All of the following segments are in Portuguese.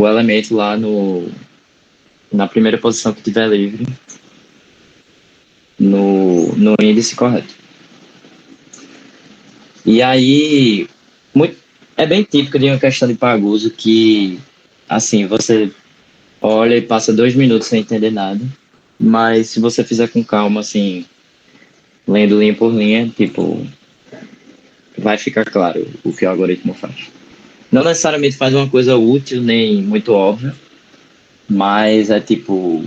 o elemento lá na primeira posição que tiver livre no índice correto. E aí, muito, é bem típico de uma questão de Paguso que, assim, você olha e passa 2 minutos sem entender nada, mas se você fizer com calma, assim, lendo linha por linha, tipo, vai ficar claro o que o algoritmo faz. Não necessariamente faz uma coisa útil nem muito óbvia, mas é tipo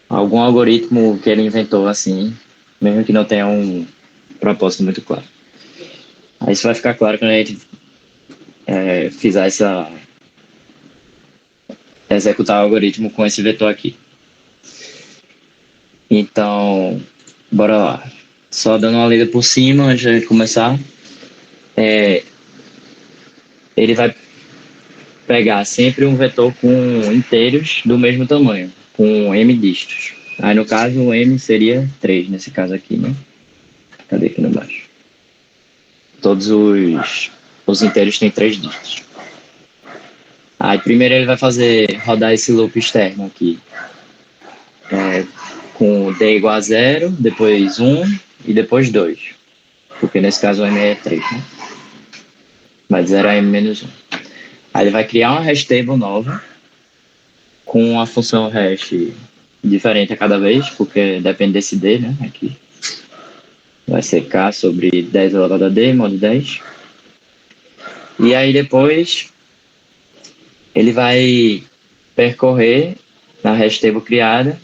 algum algoritmo que ele inventou assim, mesmo que não tenha um propósito muito claro. Aí isso vai ficar claro quando a gente fizer executar o algoritmo com esse vetor aqui. Então, bora lá. Só dando uma lida por cima antes de começar. Ele vai pegar sempre um vetor com inteiros do mesmo tamanho, com m dígitos. Aí no caso o m seria 3 nesse caso aqui, né? Cadê aqui no baixo? Todos os inteiros têm 3 dígitos. Aí primeiro ele vai fazer rodar esse loop externo aqui, com d igual a 0, depois 1 e depois 2. Porque nesse caso o m é 3, né? Vai de 0 a m menos 1. Aí ele vai criar uma hash table nova com a função hash diferente a cada vez, porque depende desse d, né? Aqui vai ser k sobre 10 elevado a d, modo 10. E aí depois ele vai percorrer na hash table criada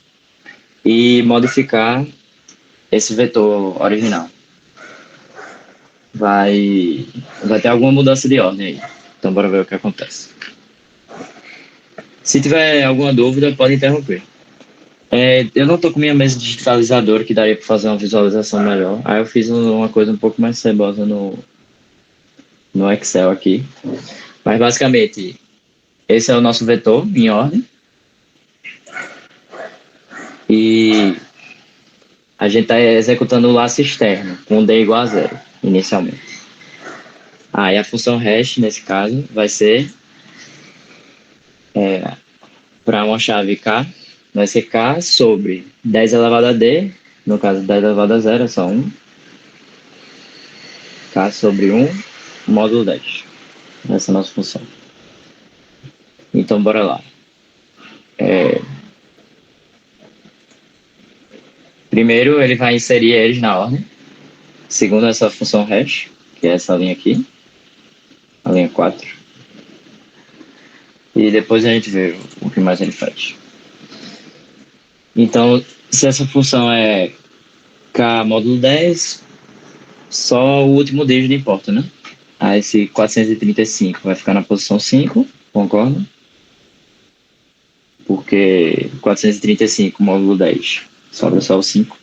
e modificar esse vetor original. Vai ter alguma mudança de ordem aí. Então bora ver o que acontece. Se tiver alguma dúvida, pode interromper. Eu não estou com minha mesa digitalizadora que daria para fazer uma visualização melhor. Aí eu fiz uma coisa um pouco mais cebosa no Excel aqui. Mas basicamente, esse é o nosso vetor em ordem. E a gente está executando o laço externo, com d igual a 0, inicialmente. E a função hash, nesse caso, vai ser para uma chave k, vai ser k sobre 10 elevado a d, no caso 10 elevado a 0 é só 1, k sobre 1, módulo 10. Essa é a nossa função. Então, bora lá. Primeiro, ele vai inserir eles na ordem, segundo essa função hash, que é essa linha aqui, a linha 4. E depois a gente vê o que mais ele faz. Então, se essa função é k módulo 10, só o último dígito importa, né? Aí esse 435 vai ficar na posição 5, concorda? Porque 435 módulo 10 sobra só o 5.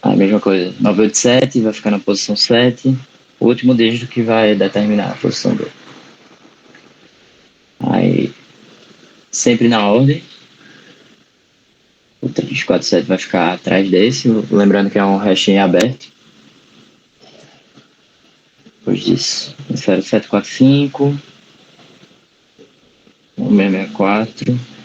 A mesma coisa, 987 vai ficar na posição 7, o último dígito que vai determinar a posição dele. Aí, sempre na ordem, o 347 vai ficar atrás desse, lembrando que é um hash em aberto. Depois disso, 0745, 1664.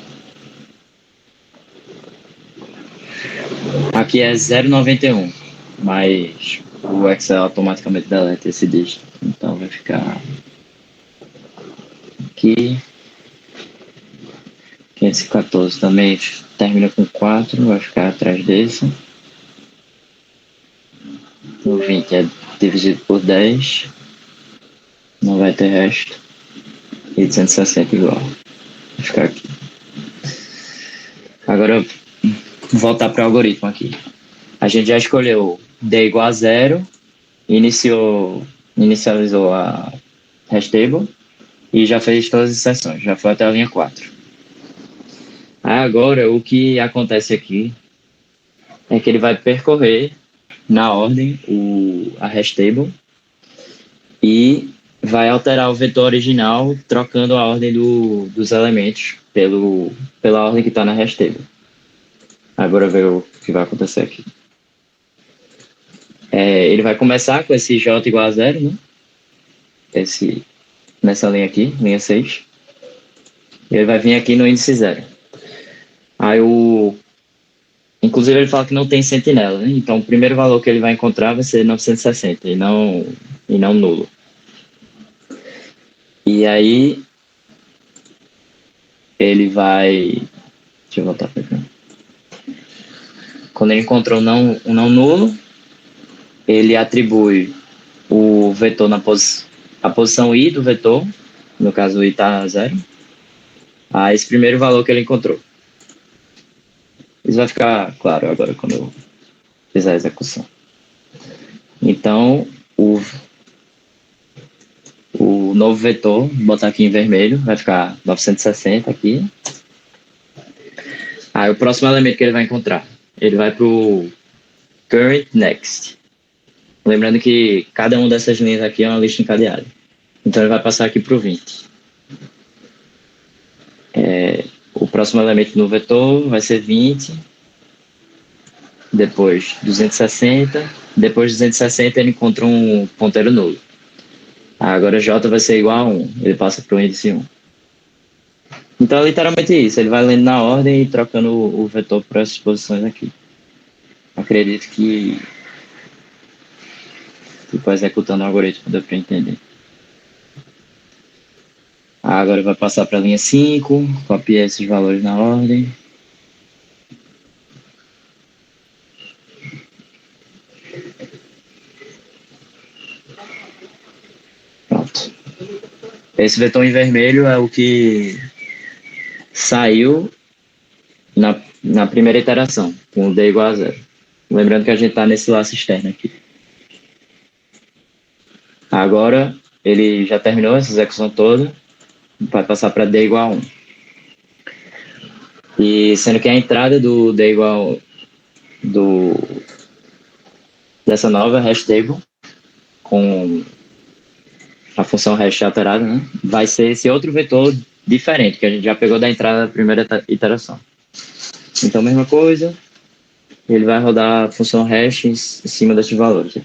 Aqui é 091, mas o Excel automaticamente deleta esse dígito. Então vai ficar aqui. 514 também termina com 4, vai ficar atrás desse. O 20 é dividido por 10, não vai ter resto. E 260 igual, vai ficar aqui. Agora, voltar para o algoritmo aqui. A gente já escolheu d igual a 0, inicializou a hash table e já fez todas as inserções, já foi até a linha 4. Agora, o que acontece aqui é que ele vai percorrer na ordem a hash table e vai alterar o vetor original trocando a ordem dos elementos pela ordem que está na hash table. Agora ver o que vai acontecer aqui. Ele vai começar com esse j igual a 0, né? Esse nessa linha aqui, linha 6. E ele vai vir aqui no índice 0. Aí inclusive ele fala que não tem sentinela, né? Então o primeiro valor que ele vai encontrar vai ser 960 e não nulo. E aí ele vai... Deixa eu voltar para cá. Quando ele encontrou um não nulo, ele atribui o vetor a posição i do vetor, no caso o i está 0, a esse primeiro valor que ele encontrou. Isso vai ficar claro agora quando eu fizer a execução. Então, o novo vetor, vou botar aqui em vermelho, vai ficar 960 aqui. Aí o próximo elemento que ele vai encontrar, ele vai para o current next. Lembrando que cada uma dessas linhas aqui é uma lista encadeada. Então ele vai passar aqui para o 20. O próximo elemento no vetor vai ser 20, depois 260, depois de 260 ele encontra um ponteiro nulo. Agora J vai ser igual a 1, ele passa para o índice 1. Então é literalmente isso, ele vai lendo na ordem e trocando o vetor para essas posições aqui. Acredito que executando o algoritmo deu para entender. Agora vai passar para a linha 5, copiar esses valores na ordem. Pronto. Esse vetor em vermelho é o que saiu na primeira iteração, com o D igual a 0. Lembrando que a gente está nesse laço externo aqui. Agora, ele já terminou essa execução toda, vai passar para D igual a 1. E sendo que a entrada do D igual dessa nova hash table, com a função hash alterada, né, vai ser esse outro vetor diferente, que a gente já pegou da entrada da primeira iteração. Então, mesma coisa, ele vai rodar a função hash em cima desses valores.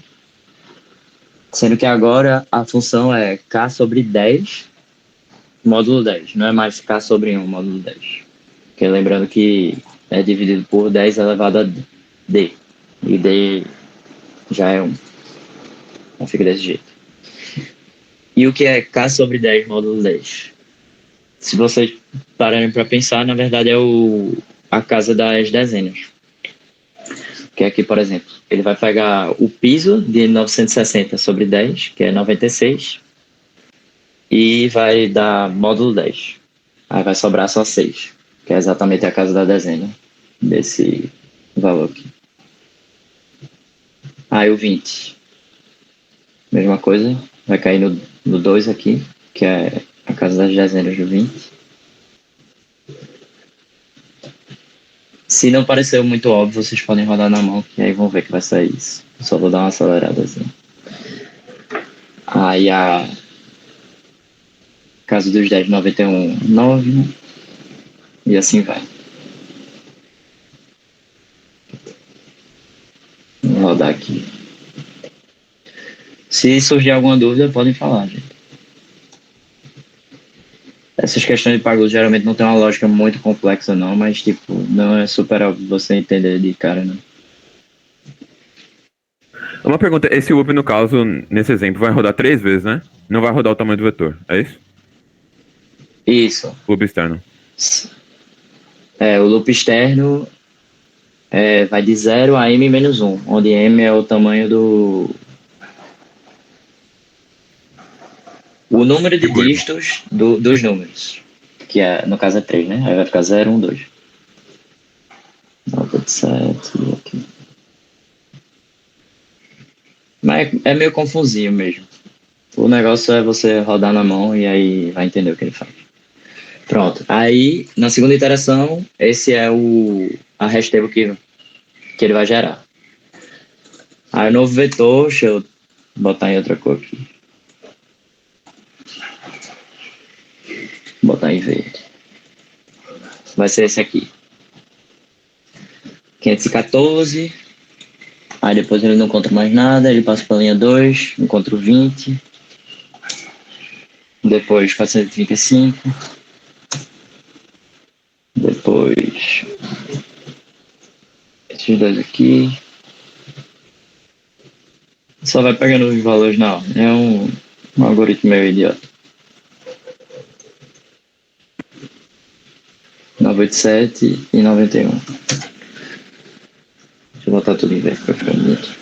Sendo que agora a função é k sobre 10, módulo 10. Não é mais k sobre 1, módulo 10. Porque lembrando que é dividido por 10 elevado a d. E d já é 1. Então fica desse jeito. E o que é k sobre 10, módulo 10? Se vocês pararem para pensar, na verdade é a casa das dezenas. Que aqui, por exemplo, ele vai pegar o piso de 960 sobre 10, que é 96, e vai dar módulo 10. Aí vai sobrar só 6, que é exatamente a casa da dezena desse valor aqui. Aí o 20. Mesma coisa, vai cair no 2 aqui, que é a casa das dezenas do 20. Se não pareceu muito óbvio, vocês podem rodar na mão, que aí vão ver que vai sair isso. Só vou dar uma acelerada assim. Aí a casa dos 10, 91, 9, e assim vai. Vamos rodar aqui. Se surgir alguma dúvida, podem falar, gente. Essas questões de Pagou geralmente não tem uma lógica muito complexa não, mas tipo, não é super óbvio você entender de cara, não. Uma pergunta, esse loop, no caso, nesse exemplo, vai rodar 3 vezes, né? Não vai rodar o tamanho do vetor, é isso? Isso. Loop externo. O loop externo vai de 0 a m menos 1, onde m é o tamanho o número de dígitos dos números, que no caso é 3, né? Aí vai ficar 0, 1, 2. 9, 7, aqui. Mas é meio confusinho mesmo. O negócio é você rodar na mão e aí vai entender o que ele faz. Pronto. Aí, na segunda iteração, esse é a hash table que ele vai gerar. Aí o novo vetor, deixa eu botar em outra cor aqui. Botar em verde. Vai ser esse aqui. 514. Aí depois ele não encontra mais nada, ele passa para a linha 2, encontra o 20. depois 435, depois esses dois aqui. Só vai pegando os valores na ordem. É um algoritmo meio idiota. 987 e 91. Deixa eu botar tudo em verde para ficar bonito.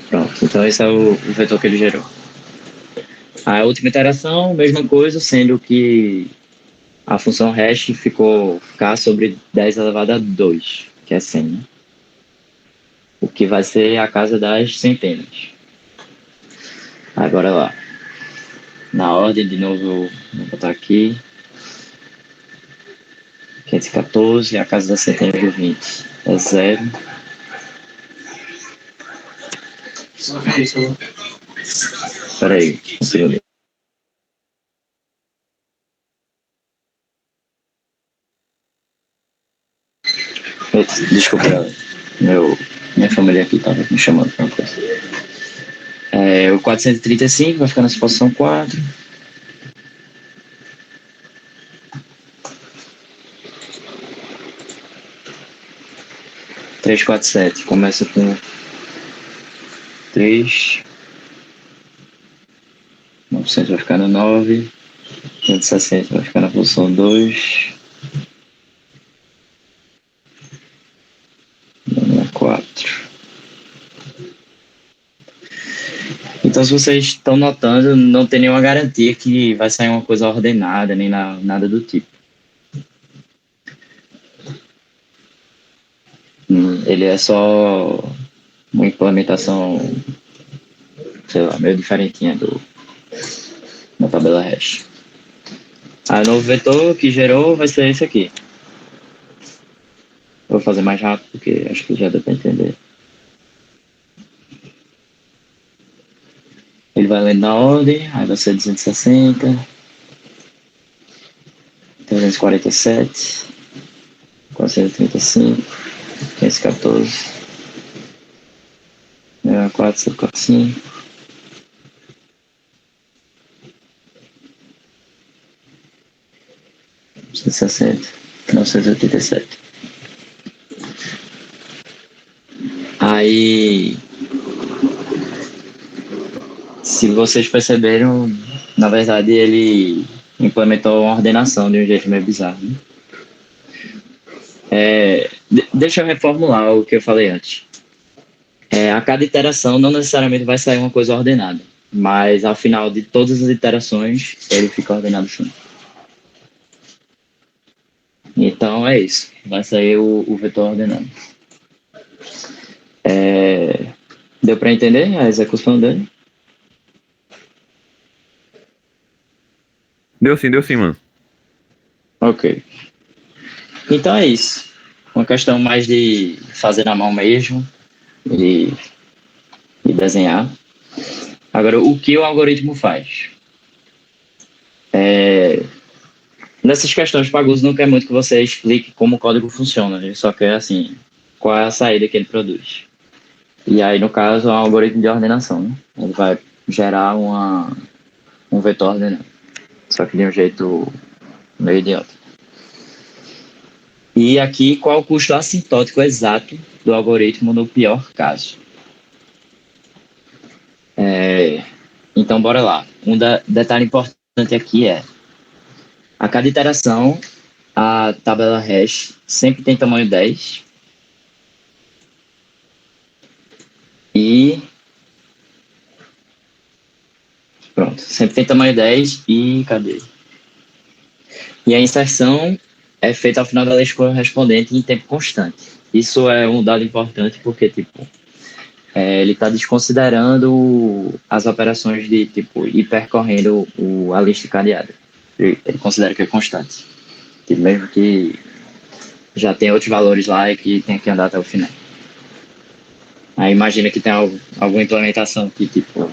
Pronto, então esse é o vetor que ele gerou. A última iteração, mesma coisa, sendo que a função hash ficou k sobre 10 elevado a 2, que é 100, né? O que vai ser a casa das centenas. Agora lá. Na ordem, de novo, vou botar aqui. 514, a casa das centenas de 20 é 0. Só ver isso. Espera aí, um segundo. Desculpa, minha família aqui estava me chamando para uma coisa. O 435 vai ficar nessa posição 4. O 347 começa com 3. 900 vai ficar no 9. 160 vai ficar na posição 2. 4. Então, se vocês estão notando, não tem nenhuma garantia que vai sair uma coisa ordenada, nem nada do tipo. Ele é só uma implementação, sei lá, meio diferentinha da tabela hash. O novo vetor que gerou vai ser esse aqui. Vou fazer mais rápido, porque acho que já deu para entender. Ele vai lendo na ordem, aí vai ser 260, 347, 435, 514, 64, 145, 160, 987. Aí, se vocês perceberam, na verdade ele implementou uma ordenação de um jeito meio bizarro, né? Deixa eu reformular o que eu falei antes. A cada iteração não necessariamente vai sair uma coisa ordenada, mas ao final de todas as iterações ele fica ordenado sim. Então é isso, vai sair o vetor ordenado. Deu para entender a execução dele? Deu sim, mano. Ok. Então é isso. Uma questão mais de fazer na mão mesmo e desenhar. Agora, o que o algoritmo faz? Nessas questões, o Paguso não quer muito que você explique como o código funciona. Ele só quer, assim, qual é a saída que ele produz. E aí, no caso, é um algoritmo de ordenação, né? Ele vai gerar um vetor ordenado. Só que de um jeito meio idiota. E aqui, qual é o custo assintótico exato do algoritmo no pior caso? Então, bora lá. Detalhe importante aqui é: a cada iteração, a tabela hash sempre tem tamanho 10. E pronto, sempre tem tamanho 10 e cadê? E a inserção é feita ao final da lista correspondente em tempo constante. Isso é um dado importante porque, tipo, ele está desconsiderando as operações de, tipo, ir percorrendo a lista cadeada. Ele considera que é constante. Tipo, mesmo que já tem outros valores lá e que tem que andar até o final. Aí imagina que tem alguma implementação que, tipo,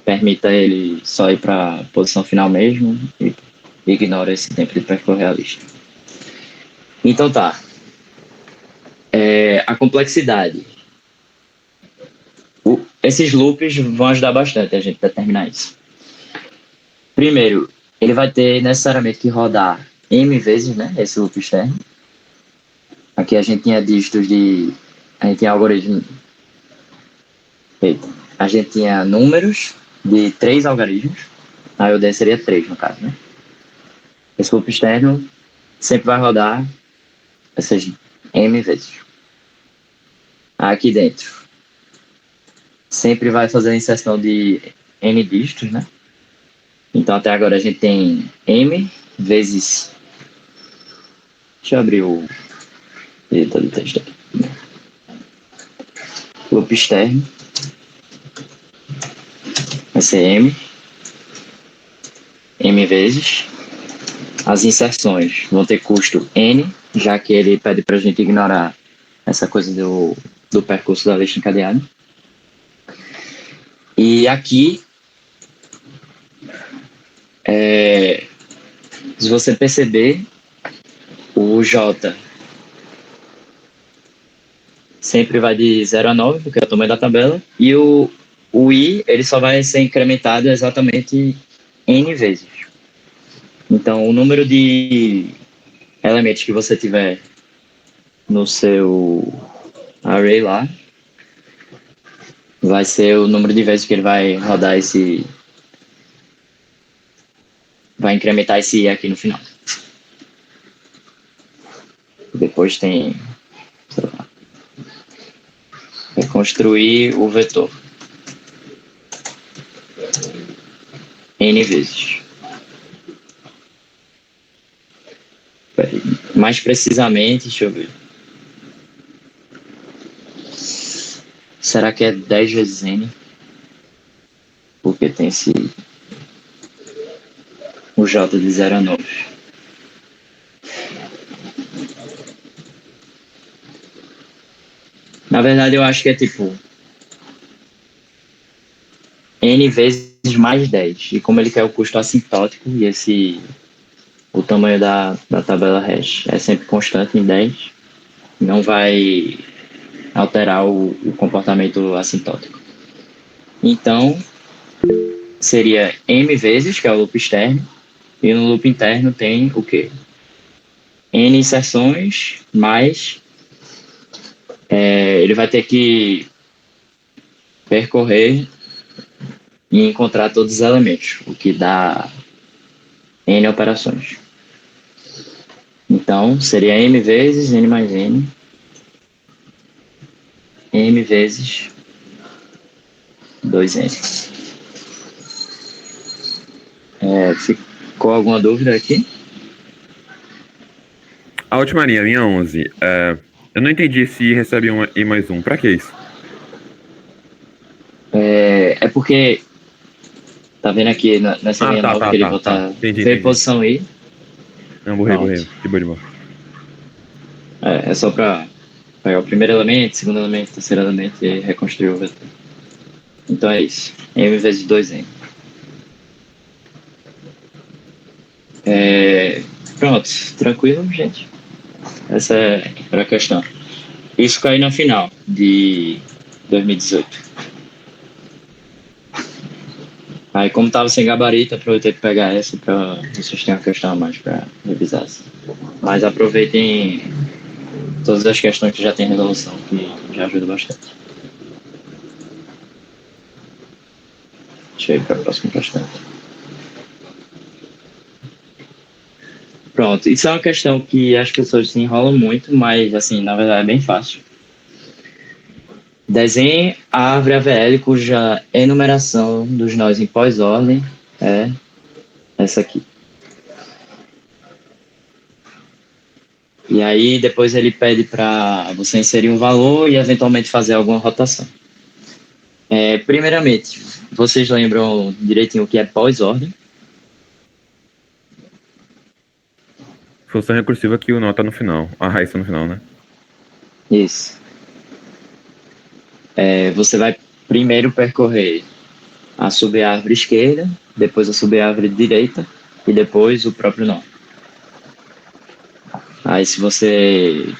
permita ele só ir para a posição final mesmo e ignora esse tempo de percorrer a lista. Então tá. A complexidade. Esses loops vão ajudar bastante a gente a determinar isso. Primeiro, ele vai ter necessariamente que rodar M vezes, né? Esse loop externo. Aqui a gente tinha dígitos de. A gente tinha algoritmos. Eita. A gente tinha números de 3 algoritmos. A OD seria 3 no caso, né? Esse loop externo sempre vai rodar essas M vezes. Aqui dentro. Sempre vai fazer a inserção de N dígitos, né? Então até agora a gente tem M vezes. Deixa eu abrir o editor de texto aqui. Loop externo. Vai ser M. M vezes. As inserções vão ter custo N, já que ele pede para a gente ignorar essa coisa do percurso da lista encadeada. E aqui, se você perceber, o J sempre vai de 0 a 9, porque é o tamanho da tabela, e o I ele só vai ser incrementado exatamente N vezes. Então, o número de elementos que você tiver no seu array lá vai ser o número de vezes que ele vai rodar esse. Vai incrementar esse I aqui no final. Depois tem. Sei lá, reconstruir o vetor N vezes. Mais precisamente, deixa eu ver. Será que é 10 vezes N? Porque tem esse. O J de 0 a 9. Na verdade, eu acho que é tipo. N vezes mais 10. E como ele quer o custo assintótico e esse. O tamanho da tabela hash é sempre constante em 10, não vai alterar o comportamento assintótico. Então, seria M vezes, que é o loop externo, e no loop interno tem o quê? N inserções, mais ele vai ter que percorrer e encontrar todos os elementos, o que dá N operações. Então, seria M vezes N mais N, M vezes 2N. Ficou alguma dúvida aqui? A última linha, linha 11. Eu não entendi se recebe um I mais 1. Pra que isso? É porque tá vendo aqui nessa linha nova que ele botar Entendi. posição I. Não, borrei. De boa. É só para pegar o primeiro elemento, segundo elemento, terceiro elemento e reconstruir o vetor. Então é isso. M vezes 2N. Pronto, tranquilo, gente. Essa era a questão. Isso caiu na final de 2018. Aí, como tava sem gabarito, aproveitei para pegar essa para vocês terem uma questão a mais para revisar. Mas aproveitem todas as questões que já tem resolução, que já ajuda bastante. Deixa eu ir para a próxima questão. Pronto, isso é uma questão que as pessoas se enrolam muito, mas, assim, na verdade é bem fácil. Desenhe a árvore AVL cuja enumeração dos nós em pós-ordem é essa aqui. E aí depois ele pede para você inserir um valor e eventualmente fazer alguma rotação. Primeiramente, vocês lembram direitinho o que é pós-ordem? Função recursiva que o nó tá no final. A raiz tá no final, né? Isso. Você vai primeiro percorrer a subárvore esquerda, depois a subárvore direita e depois o próprio nó. Aí se você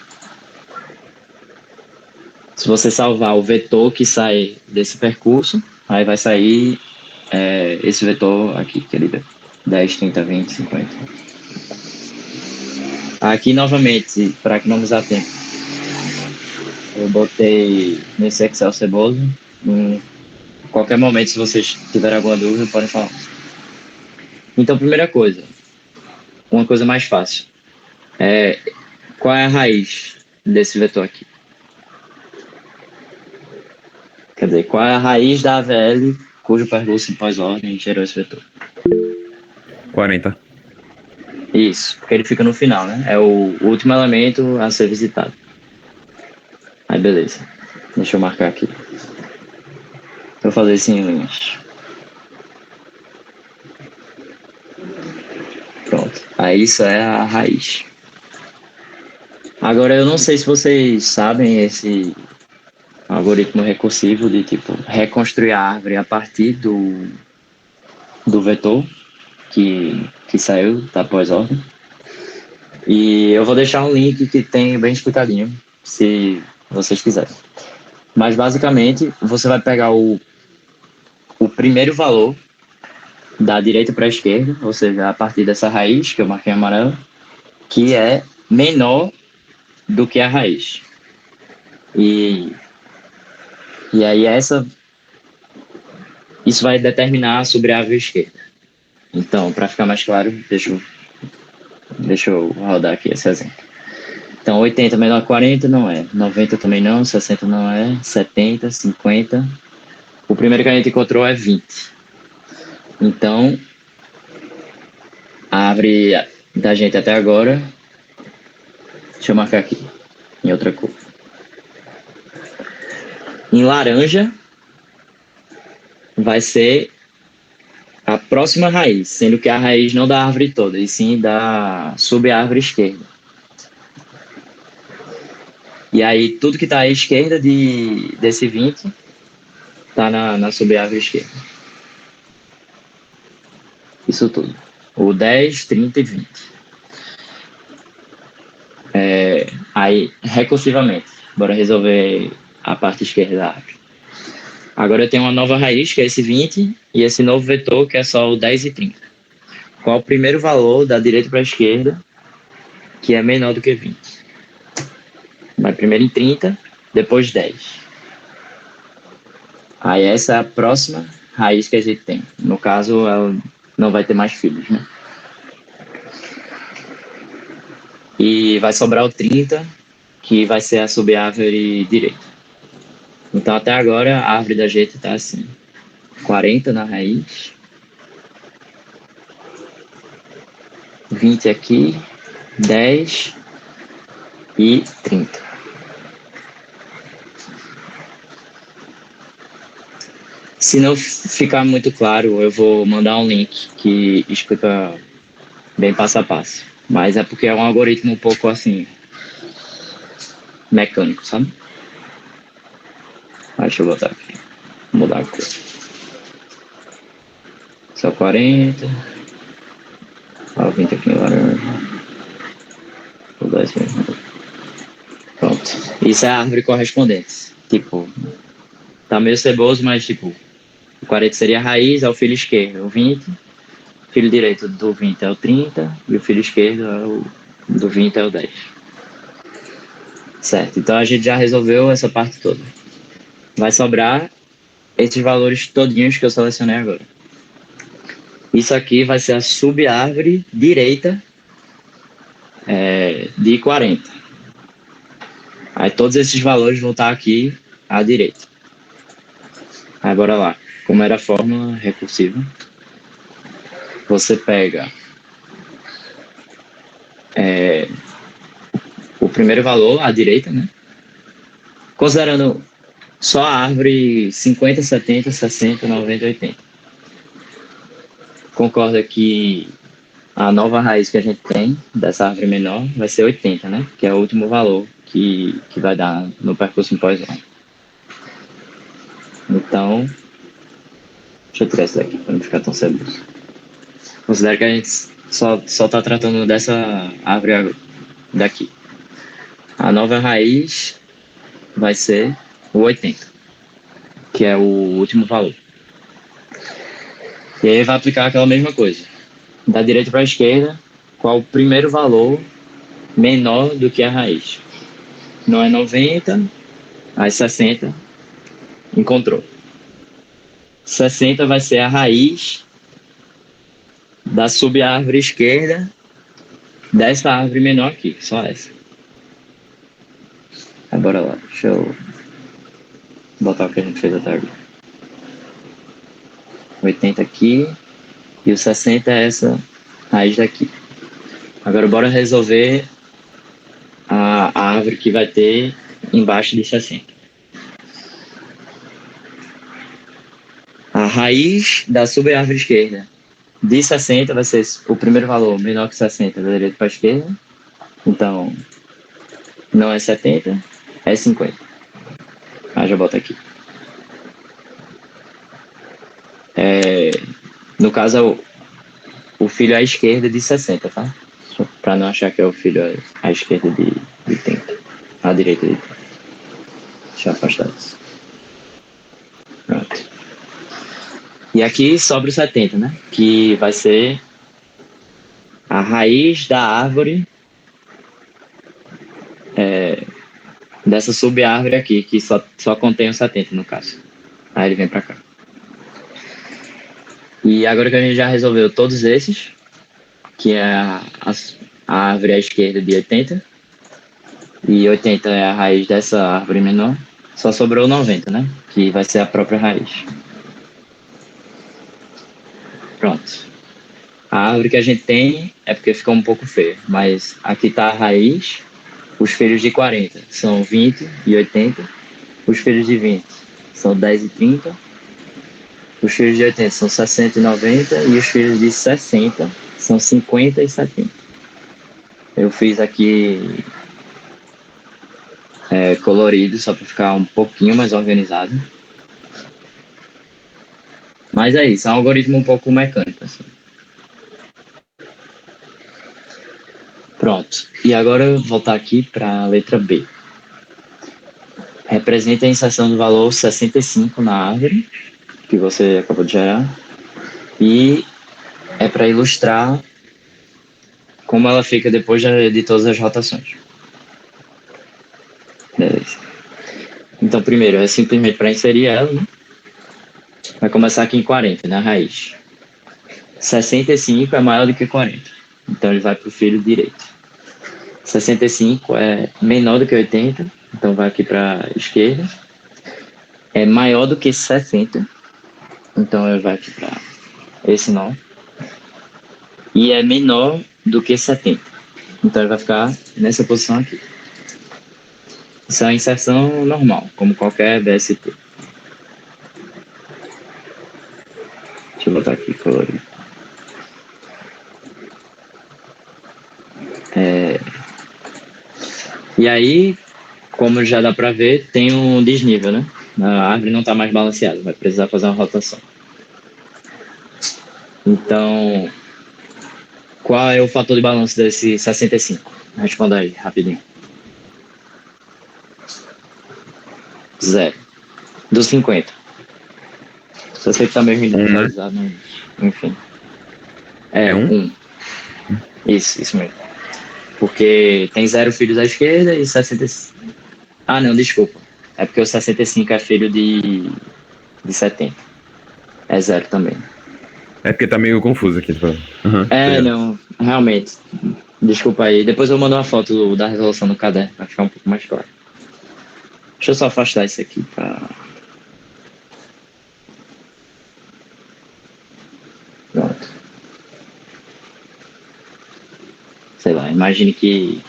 salvar o vetor que sai desse percurso, aí vai sair esse vetor aqui que ele deu. 10, 30, 20, 50. Aqui, novamente, para economizar tempo, eu botei nesse Excel ceboso. Em qualquer momento, se vocês tiverem alguma dúvida, podem falar. Então, primeira coisa, uma coisa mais fácil. Qual é a raiz desse vetor aqui? Quer dizer, qual é a raiz da AVL cujo percurso em pós-ordem gerou esse vetor? 40. Isso, porque ele fica no final, né? É o último elemento a ser visitado. Aí, beleza. Deixa eu marcar aqui. Vou fazer isso em linhas. Pronto. Aí isso é a raiz. Agora, eu não sei se vocês sabem esse algoritmo recursivo de, tipo, reconstruir a árvore a partir do vetor que saiu da pós-ordem. E eu vou deixar um link que tem bem explicadinho, se vocês quiserem. Mas, basicamente, você vai pegar o primeiro valor da direita para a esquerda, ou seja, a partir dessa raiz, que eu marquei em amarelo, que é menor do que a raiz. E aí isso vai determinar sobre a árvore esquerda. Então, para ficar mais claro, deixa eu rodar aqui esse exemplo. Então, 80 menor que 40 não é, 90 também não, 60 não é, 70, 50. O primeiro que a gente encontrou é 20. Então, a árvore da gente até agora, deixa eu marcar aqui, em outra cor. Em laranja, vai ser a próxima raiz, sendo que a raiz não da árvore toda, e sim da sub-árvore esquerda. E aí, tudo que está à esquerda desse 20 está na sub-árvore esquerda. Isso tudo. O 10, 30 e 20. Aí, recursivamente, bora resolver a parte esquerda da árvore. Agora eu tenho uma nova raiz, que é esse 20, e esse novo vetor, que é só o 10 e 30. Qual o primeiro valor da direita para a esquerda, que é menor do que 20? Vai primeiro em 30, depois 10. Aí essa é a próxima raiz que a gente tem. No caso, ela não vai ter mais filhos, né? E vai sobrar o 30, que vai ser a sub-árvore direita. Então, até agora, a árvore da gente está assim. 40 na raiz. 20 aqui. 10 e 30. Se não ficar muito claro, eu vou mandar um link que explica bem passo a passo. Mas é porque é um algoritmo um pouco assim, mecânico, sabe? Deixa eu botar aqui. Mudar a cor. Só 40. Ó, 20 aqui em laranja. Vou dar esse mesmo. Pronto. Isso é a árvore correspondente. Tipo, tá meio ceboso, mas tipo, o 40 seria a raiz, é o filho esquerdo, o 20. O filho direito do 20 é o 30. E o filho esquerdo do 20 é o 10. Certo. Então a gente já resolveu essa parte toda. Vai sobrar esses valores todinhos que eu selecionei agora. Isso aqui vai ser a sub-árvore direita de 40. Aí todos esses valores vão estar aqui à direita. Aí bora lá. Como era a fórmula recursiva, você pega o primeiro valor à direita, né? Considerando só a árvore 50, 70, 60, 90, 80. Concorda que a nova raiz que a gente tem dessa árvore menor vai ser 80, né? Que é o último valor que vai dar no percurso em pós-ordem. Então, deixa eu tirar isso daqui para não ficar tão ceboso. Considera que a gente só está tratando dessa árvore daqui. A nova raiz vai ser o 80, que é o último valor. E aí vai aplicar aquela mesma coisa. da direita para a esquerda, qual o primeiro valor menor do que a raiz. Não é 90, aí 60, encontrou. 60 vai ser a raiz da sub-árvore esquerda dessa árvore menor aqui, só essa. Aí bora lá, deixa eu botar o que a gente fez até agora. 80 aqui e o 60 é essa raiz daqui. Agora bora resolver a árvore que vai ter embaixo de 60. A raiz da sub-árvore esquerda de 60 vai ser o primeiro valor menor que 60 da direita para a esquerda. Então, não é 70, é 50. Já bota aqui. No caso, é o filho à esquerda de 60, tá? Para não achar que é o filho à esquerda de 30. À direita de 30. Deixa eu afastar isso. Pronto. E aqui sobra o 70, né? Que vai ser a raiz da árvore dessa sub-árvore aqui, que só contém o 70 no caso. Aí ele vem pra cá. E agora que a gente já resolveu todos esses, que é a árvore à esquerda de 80, e 80 é a raiz dessa árvore menor, só sobrou 90, né? Que vai ser a própria raiz. Pronto. A árvore que a gente tem é porque ficou um pouco feia, mas aqui tá a raiz. Os filhos de 40 são 20 e 80. Os filhos de 20 são 10 e 30. Os filhos de 80 são 60 e 90. E os filhos de 60 são 50 e 70. Eu fiz aqui colorido, só para ficar um pouquinho mais organizado. Mas é isso, é um algoritmo um pouco mecânico. Assim. Pronto. E agora eu vou voltar aqui para a letra B. Representa a inserção do valor 65 na árvore, que você acabou de gerar. E é para ilustrar como ela fica depois de todas as rotações. Beleza. Então, primeiro, é simplesmente para inserir ela, né? Vai começar aqui em 40, na raiz. 65 é maior do que 40. Então, ele vai para o filho direito. 65 é menor do que 80. Então, vai aqui para a esquerda. É maior do que 60. Então, ele vai aqui para esse nó. E é menor do que 70. Então, ele vai ficar nessa posição aqui. Isso é uma inserção normal, como qualquer BST. Deixa eu botar aqui colorido. E aí, como já dá pra ver, tem um desnível, né? A árvore não está mais balanceada, vai precisar fazer uma rotação. Então, qual é o fator de balanço desse 65? Responda aí, rapidinho. 0. Do 50. Só sei que tá meio individualizado, né? Enfim. É, 1. Isso mesmo. Porque tem 0 filhos à esquerda e 65. Ah, não, desculpa. É porque o 65 é filho de 70. É 0 também. É porque tá meio confuso aqui. Não, realmente. Desculpa aí. Depois eu mando uma foto da resolução no caderno pra ficar um pouco mais claro. Deixa eu só afastar isso aqui pra... Pronto. Sei lá, imagine que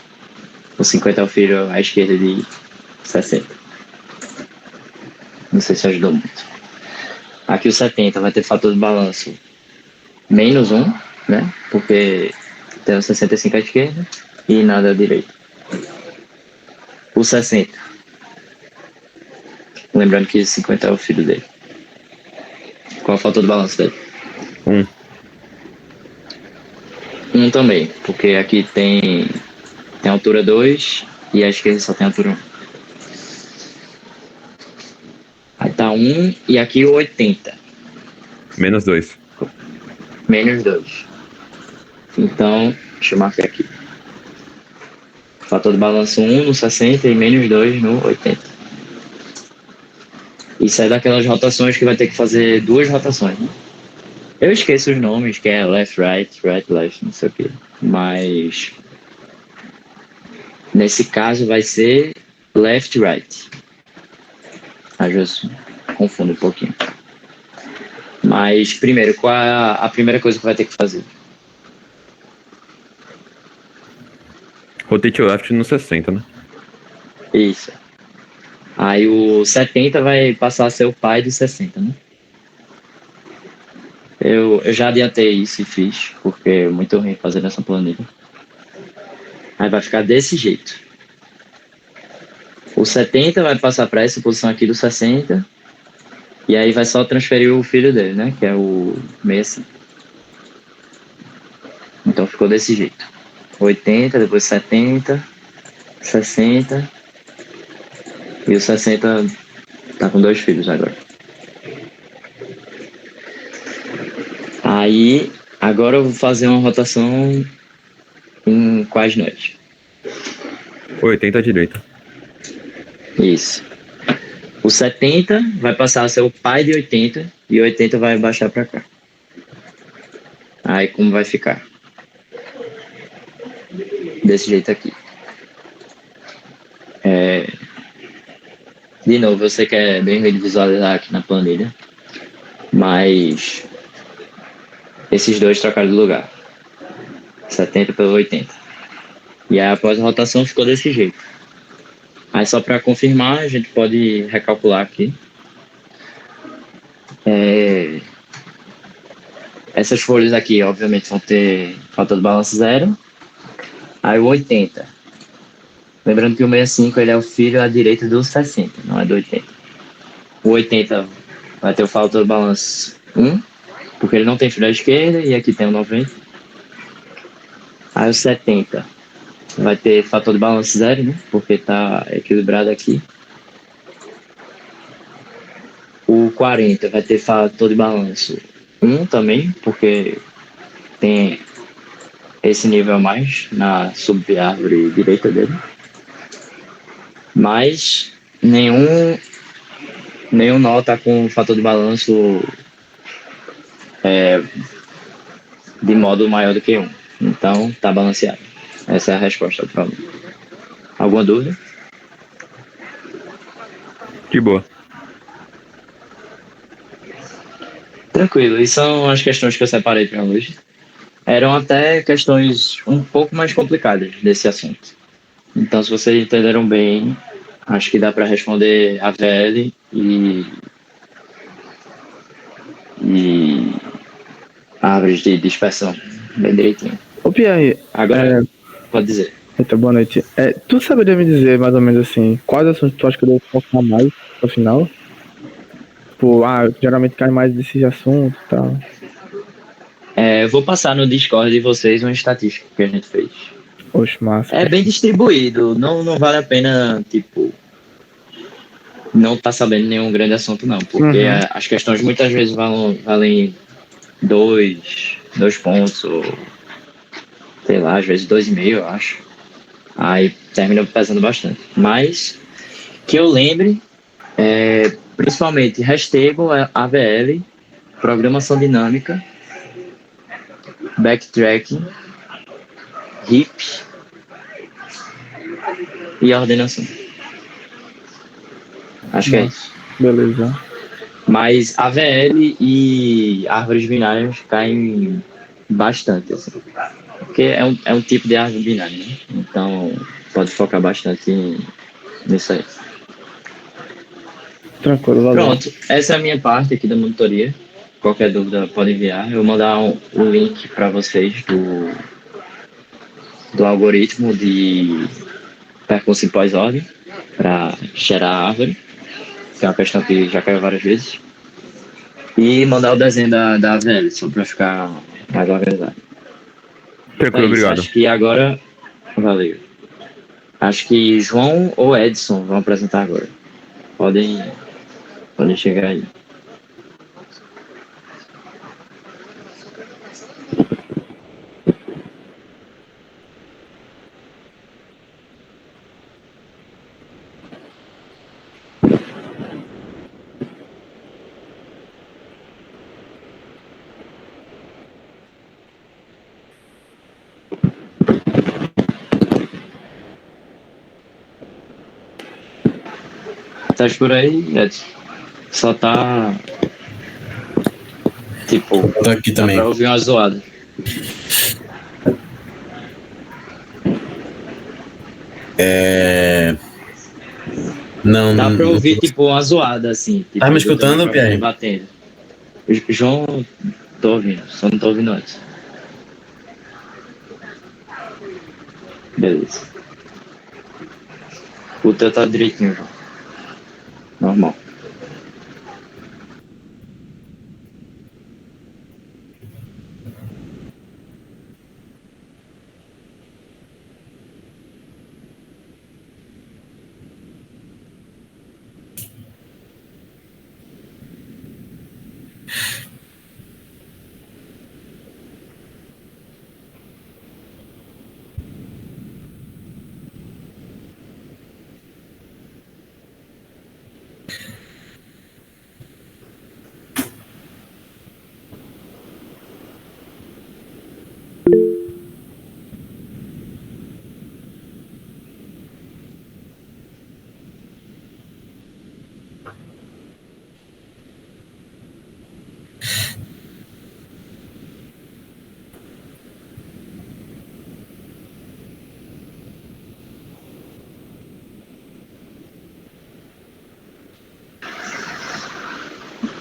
o 50 é o filho à esquerda de 60. Não sei se ajudou muito. Aqui o 70 vai ter fator de balanço menos 1, né? Porque tem o 65 à esquerda e nada à direita. O 60. Lembrando que 50 é o filho dele. Qual é o fator de balanço dele? 1 também, porque aqui tem altura 2 e a esquerda só tem altura 1. Aí tá 1 e aqui o 80. Menos 2. Menos 2. Então, deixa eu marcar aqui. Fator de balanço 1 no 60 e menos 2 no 80. Isso é daquelas rotações que vai ter que fazer 2 rotações, né? Eu esqueço os nomes, que é left, right, left, não sei o quê. Mas nesse caso vai ser left, right. Às vezes confundo um pouquinho. Mas primeiro, qual é a primeira coisa que vai ter que fazer? Rotate left no 60, né? Isso. Aí o 70 vai passar a ser o pai do 60, né? Eu já adiantei isso e fiz, porque é muito ruim fazer nessa planilha. Aí vai ficar desse jeito. O 70 vai passar para essa posição aqui do 60. E aí vai só transferir o filho dele, né? Que é o 65. Então ficou desse jeito. 80, depois 70, 60. E o 60 tá com 2 filhos agora. Aí, agora eu vou fazer uma rotação em quais noites? 80 à direita. Isso. O 70 vai passar a ser o pai de 80 e 80 vai baixar para cá. Aí como vai ficar? Desse jeito aqui. De novo, eu sei que é bem ruim de visualizar aqui na planilha, mas esses dois trocaram de lugar. 70 pelo 80. E aí após a rotação ficou desse jeito. Aí só para confirmar, a gente pode recalcular aqui. Essas folhas aqui, obviamente, vão ter fator de balanço 0. Aí o 80. Lembrando que o 65 ele é o filho à direita do 60, não é do 80. O 80 vai ter o fator de balanço 1, porque ele não tem filho à esquerda, e aqui tem o 90. Aí o 70 vai ter fator de balanço 0, né? Porque está equilibrado aqui. O 40 vai ter fator de balanço 1 também, porque tem esse nível a mais na subárvore direita dele. Mas nenhum nó está com fator de balanço de modo maior do que 1. Então está balanceado. Essa é a resposta do problema. Alguma dúvida? De boa. Tranquilo, e são as questões que eu separei para hoje. Eram até questões um pouco mais complicadas desse assunto. Então, se vocês entenderam bem, acho que dá para responder a VL e árvores de dispersão bem direitinho. Ô Pierre, Agora, pode dizer. eita, boa noite. Tu saberia me dizer mais ou menos assim, quais assuntos tu acha que eu devo focar mais no final? Tipo, geralmente cai mais desses assuntos e tal. Eu vou passar no Discord de vocês uma estatística que a gente fez. Oxe, massa. É bem distribuído, não vale a pena, tipo, não tá sabendo nenhum grande assunto não, porque as questões muitas vezes valem 2 pontos, ou sei lá, às vezes 2,5, eu acho. Aí termina pesando bastante. Mas que eu lembre, principalmente Restable, AVL, programação dinâmica, backtracking, HIP e ordenação. Acho que é isso. Beleza. Mas AVL e árvores binárias caem bastante, assim. Porque é um tipo de árvore binária, né? Então pode focar bastante nisso aí. Tranquilo, valeu. Pronto, essa é a minha parte aqui da monitoria. Qualquer dúvida pode enviar. Eu vou mandar o link para vocês do algoritmo de percurso em pós-ordem para gerar a árvore, que é uma questão que já caiu várias vezes. E mandar o desenho da AVL, só para ficar mais organizado. Tranquilo, obrigado. Acho que agora. Valeu. Acho que João ou Edson vão apresentar agora. Podem chegar aí. tá escuro aí, Edson? Só tá. Tipo, Tô aqui dá também. pra ouvir uma zoada. Não, Dá pra não. ouvir, tipo, uma zoada, assim. Tipo, Tá me do escutando, microfone Pierre? batendo. João, tô ouvindo, só não tô ouvindo antes. Beleza. O teu tá direitinho, João. Normal.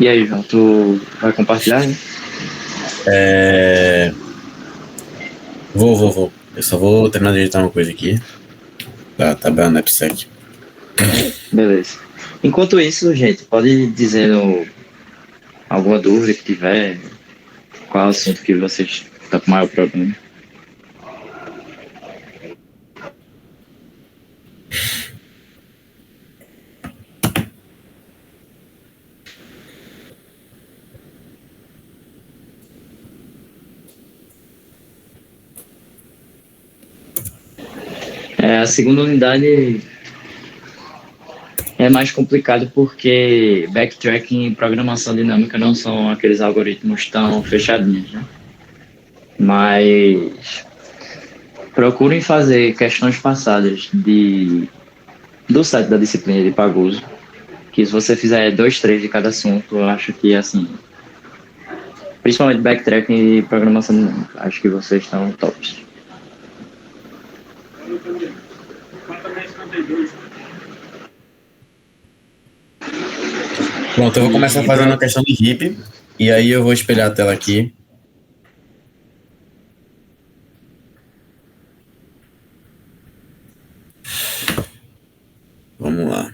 E aí, João, tu vai compartilhar, né? Vou. Eu só vou terminar de editar uma coisa aqui. Tá bem, né, PSEC. Beleza. Enquanto isso, gente, pode dizer alguma dúvida que tiver, qual assunto que vocês estão com maior problema. A segunda unidade é mais complicado porque backtracking e programação dinâmica não são aqueles algoritmos tão fechadinhos, né? Mas procurem fazer questões passadas do site da disciplina de Paguso, que se você fizer 2, 3 de cada assunto, eu acho que, assim, principalmente backtracking e programação dinâmica, acho que vocês estão tops. Pronto, eu vou começar fazendo a questão de heap. E aí eu vou espelhar a tela aqui. Vamos lá.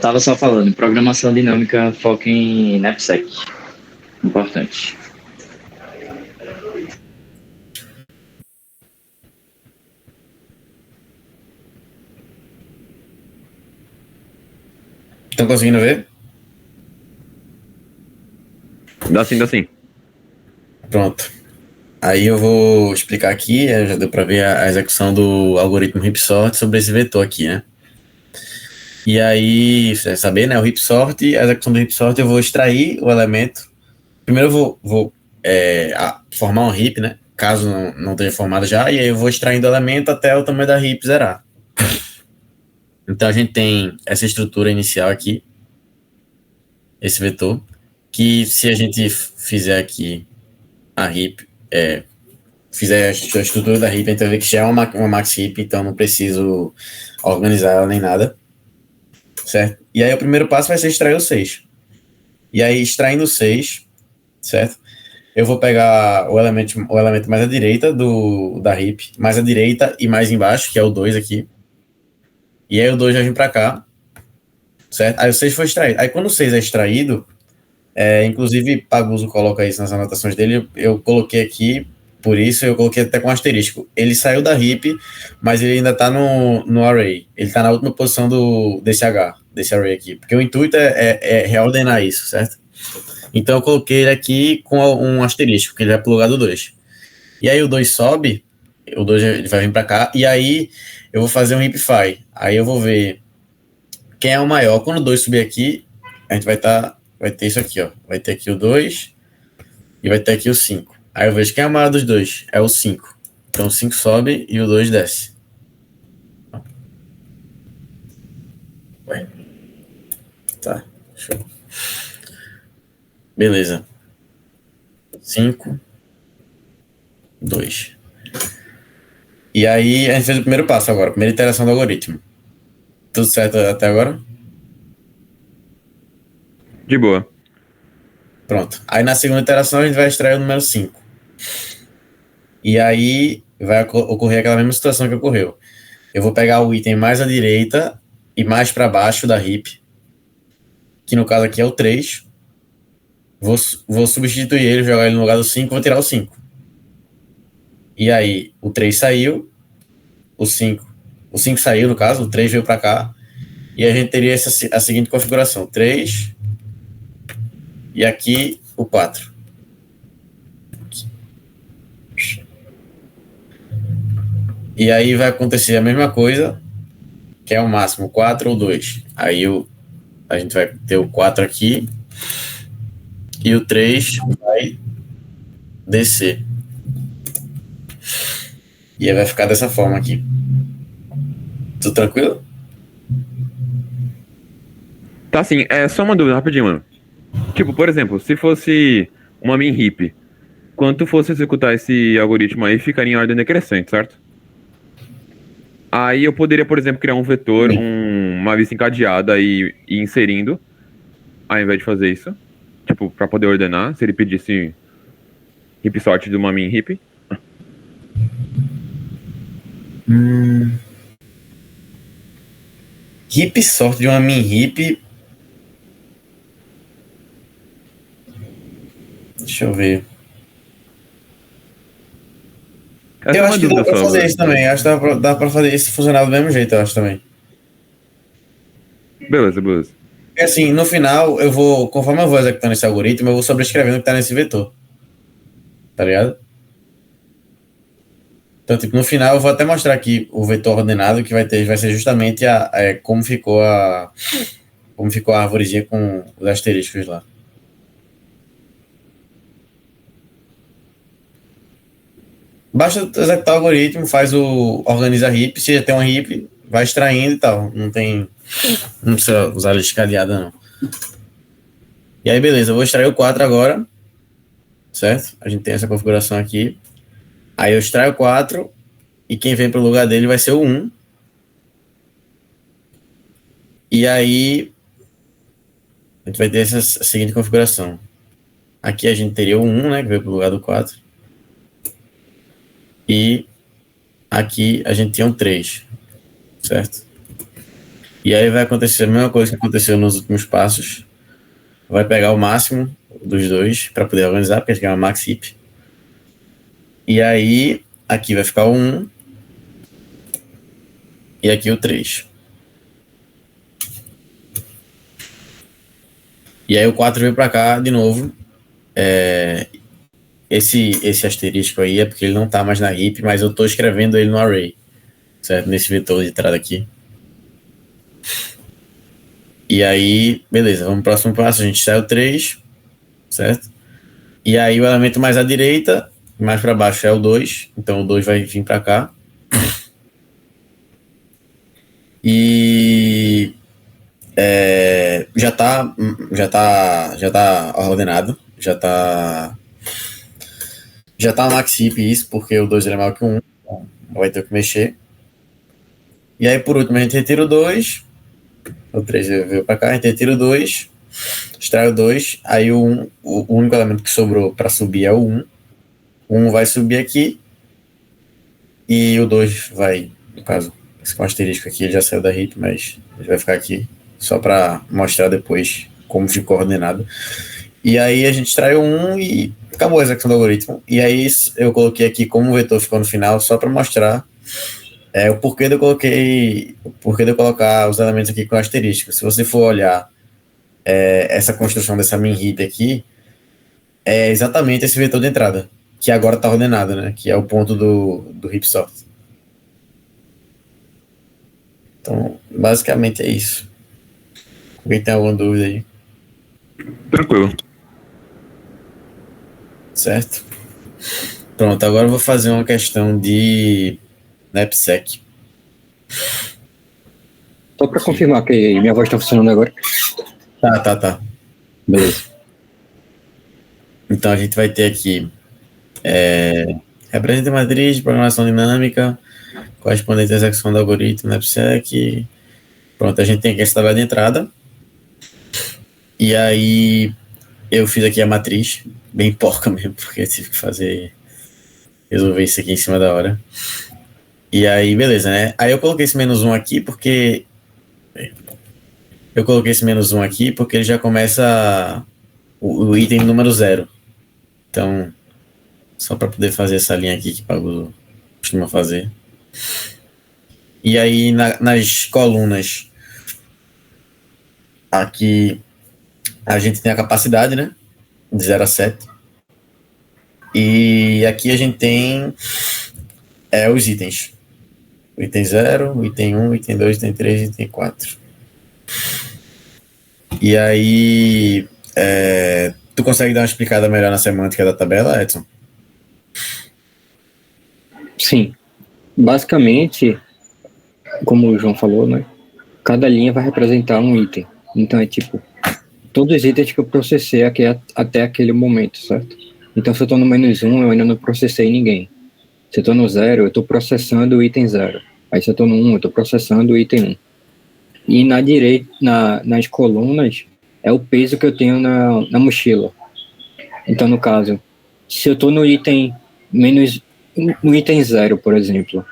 Tava só falando, programação dinâmica foca em NAPSEC. Importante. Estão conseguindo ver? Dá sim, dá sim. Pronto. Aí eu vou explicar aqui, já deu para ver a execução do algoritmo heap-sort sobre esse vetor aqui, né? E aí, você vai saber, né? O heap-sort, a execução do heap-sort, eu vou extrair o elemento. Primeiro eu vou formar um heap, né? Caso não tenha formado já, e aí eu vou extraindo o elemento até o tamanho da heap zerar. Então a gente tem essa estrutura inicial aqui, esse vetor, que se a gente fizer aqui a heap, fizer a estrutura da heap, a gente vai ver que já é uma max heap, então não preciso organizar ela nem nada, certo? E aí o primeiro passo vai ser extrair o 6. E aí extraindo o 6, certo? Eu vou pegar o elemento mais à direita da heap, mais à direita e mais embaixo, que é o 2 aqui. E aí o 2 vai vir para cá, certo? Aí o 6 foi extraído. Aí quando o 6 é extraído, inclusive Paguso coloca isso nas anotações dele, eu coloquei aqui, por isso eu coloquei até com asterisco. Ele saiu da heap, mas ele ainda está no array. Ele está na última posição desse array aqui. Porque o intuito é reordenar isso, certo? Então eu coloquei ele aqui com um asterisco, porque ele vai pro lugar do 2. E aí o 2 sobe, o 2 ele vai vir para cá, e aí eu vou fazer um heapify. Aí eu vou ver quem é o maior. Quando o 2 subir aqui, a gente vai ter isso aqui, ó. Vai ter aqui o 2, e vai ter aqui o 5. Aí eu vejo quem é o maior dos dois. É o 5. Então o 5 sobe e o 2 desce. Ué. Tá, show. Beleza. 5, 2. E aí a gente fez o primeiro passo agora, primeira iteração do algoritmo. Tudo certo até agora? De boa. Pronto. Aí na segunda iteração a gente vai extrair o número 5. E aí vai ocorrer aquela mesma situação que ocorreu. Eu vou pegar o item mais à direita e mais para baixo da heap, que no caso aqui é o 3. Vou substituir ele, jogar ele no lugar do 5, vou tirar o 5. E aí o 3 saiu, o 5 saiu no caso, o 3 veio para cá, e a gente teria a seguinte configuração: 3 e aqui o 4. E aí vai acontecer a mesma coisa, que é o máximo 4 ou 2. Aí a gente vai ter o 4 aqui e o 3 vai descer. E aí vai ficar dessa forma aqui. Tudo tranquilo? Tá assim, é só uma dúvida rapidinho, mano. Tipo, por exemplo, se fosse uma min heap, quando tu fosse executar esse algoritmo aí, ficaria em ordem decrescente, certo? Aí eu poderia, por exemplo, criar um vetor, uma lista encadeada e ir inserindo, ao invés de fazer isso. Tipo, pra poder ordenar, se ele pedisse heap sort de uma min heap. Heap sort de uma min heap. Deixa eu ver. Essa Eu é acho uma que dá dúvida pra só. fazer isso também. Acho que dá pra fazer isso funcionar do mesmo jeito, eu acho também. Beleza, beleza. Porque assim, no final, conforme eu vou executando esse algoritmo, eu vou sobrescrevendo o que tá nesse vetor. Tá ligado? Então, tipo, no final eu vou até mostrar aqui o vetor ordenado que vai ser justamente como ficou a árvorezinha com os asteriscos lá. Basta executar o algoritmo, organiza a heap, se já tem uma heap, vai extraindo e tal. Não precisa usar a lista cadeada, não. E aí, beleza, eu vou extrair o 4 agora, certo? A gente tem essa configuração aqui. Aí eu extraio o 4 e quem vem para o lugar dele vai ser o 1. E aí a gente vai ter essa seguinte configuração. Aqui a gente teria o 1, né, que veio para o lugar do 4. E aqui a gente tinha um 3, certo? E aí vai acontecer a mesma coisa que aconteceu nos últimos passos. Vai pegar o máximo dos dois para poder organizar, porque aqui é uma max heap. E aí aqui vai ficar o 1 e aqui o 3. E aí o 4 veio para cá de novo. Esse asterisco aí é porque ele não está mais na heap, mas eu estou escrevendo ele no array, certo? Nesse vetor de entrada aqui. E aí, beleza, vamos pro próximo passo. A gente sai o 3, certo? E aí o elemento mais à direita, mais para baixo é o 2, então o 2 vai vir para cá. E já tá ordenado, já tá max heap isso, porque o 2 é maior que o 1, então não vai ter que mexer. E aí por último a gente retira o 2, o 3 veio para cá, a gente retira o 2, extrai o 2, aí o único elemento que sobrou para subir é o 1. O 1 vai subir aqui e o 2 vai, no caso, esse asterisco aqui ele já saiu da heap, mas ele vai ficar aqui só para mostrar depois como ficou ordenado. E aí a gente extrai o 1 e acabou a execução do algoritmo. E aí eu coloquei aqui como o vetor ficou no final, só para mostrar o porquê de eu colocar os elementos aqui com asterisco. Se você for olhar essa construção dessa min heap aqui, é exatamente esse vetor de entrada, que agora está ordenado, né? Que é o ponto do heap sort. Então, basicamente é isso. Alguém tem alguma dúvida aí? Tranquilo. certo? Pronto, agora eu vou fazer uma questão de NAPSEC. Só para confirmar que minha voz está funcionando agora. Tá. Beleza. Então a gente vai ter aqui representa a matriz de programação dinâmica, correspondente à execução do algoritmo NAPSEC. Pronto, a gente tem aqui essa tabela de entrada. E aí eu fiz aqui a matriz, bem porca mesmo, porque eu tive que resolver isso aqui em cima da hora. E aí, beleza, né? Aí eu coloquei esse menos 1 aqui porque ele já começa o item número 0. Então, só para poder fazer essa linha aqui que o Pago costuma fazer. E aí, nas colunas, aqui a gente tem a capacidade, né? De 0 a 7. E aqui a gente tem os itens. O item 0, o item 1, o item 2, o item 3 e o item 4. E aí, tu consegue dar uma explicada melhor na semântica da tabela, Edson? Sim. Basicamente, como o João falou, né? Cada linha vai representar um item. Então é tipo, todos os itens que eu processei aqui até aquele momento, certo? Então se eu estou no menos 1, eu ainda não processei ninguém. Se eu estou no 0, eu estou processando o item 0. Aí se eu estou no 1, eu estou processando o item 1. E na direita, nas colunas, é o peso que eu tenho na mochila. Então, no caso, se eu estou no item no item 0, por exemplo,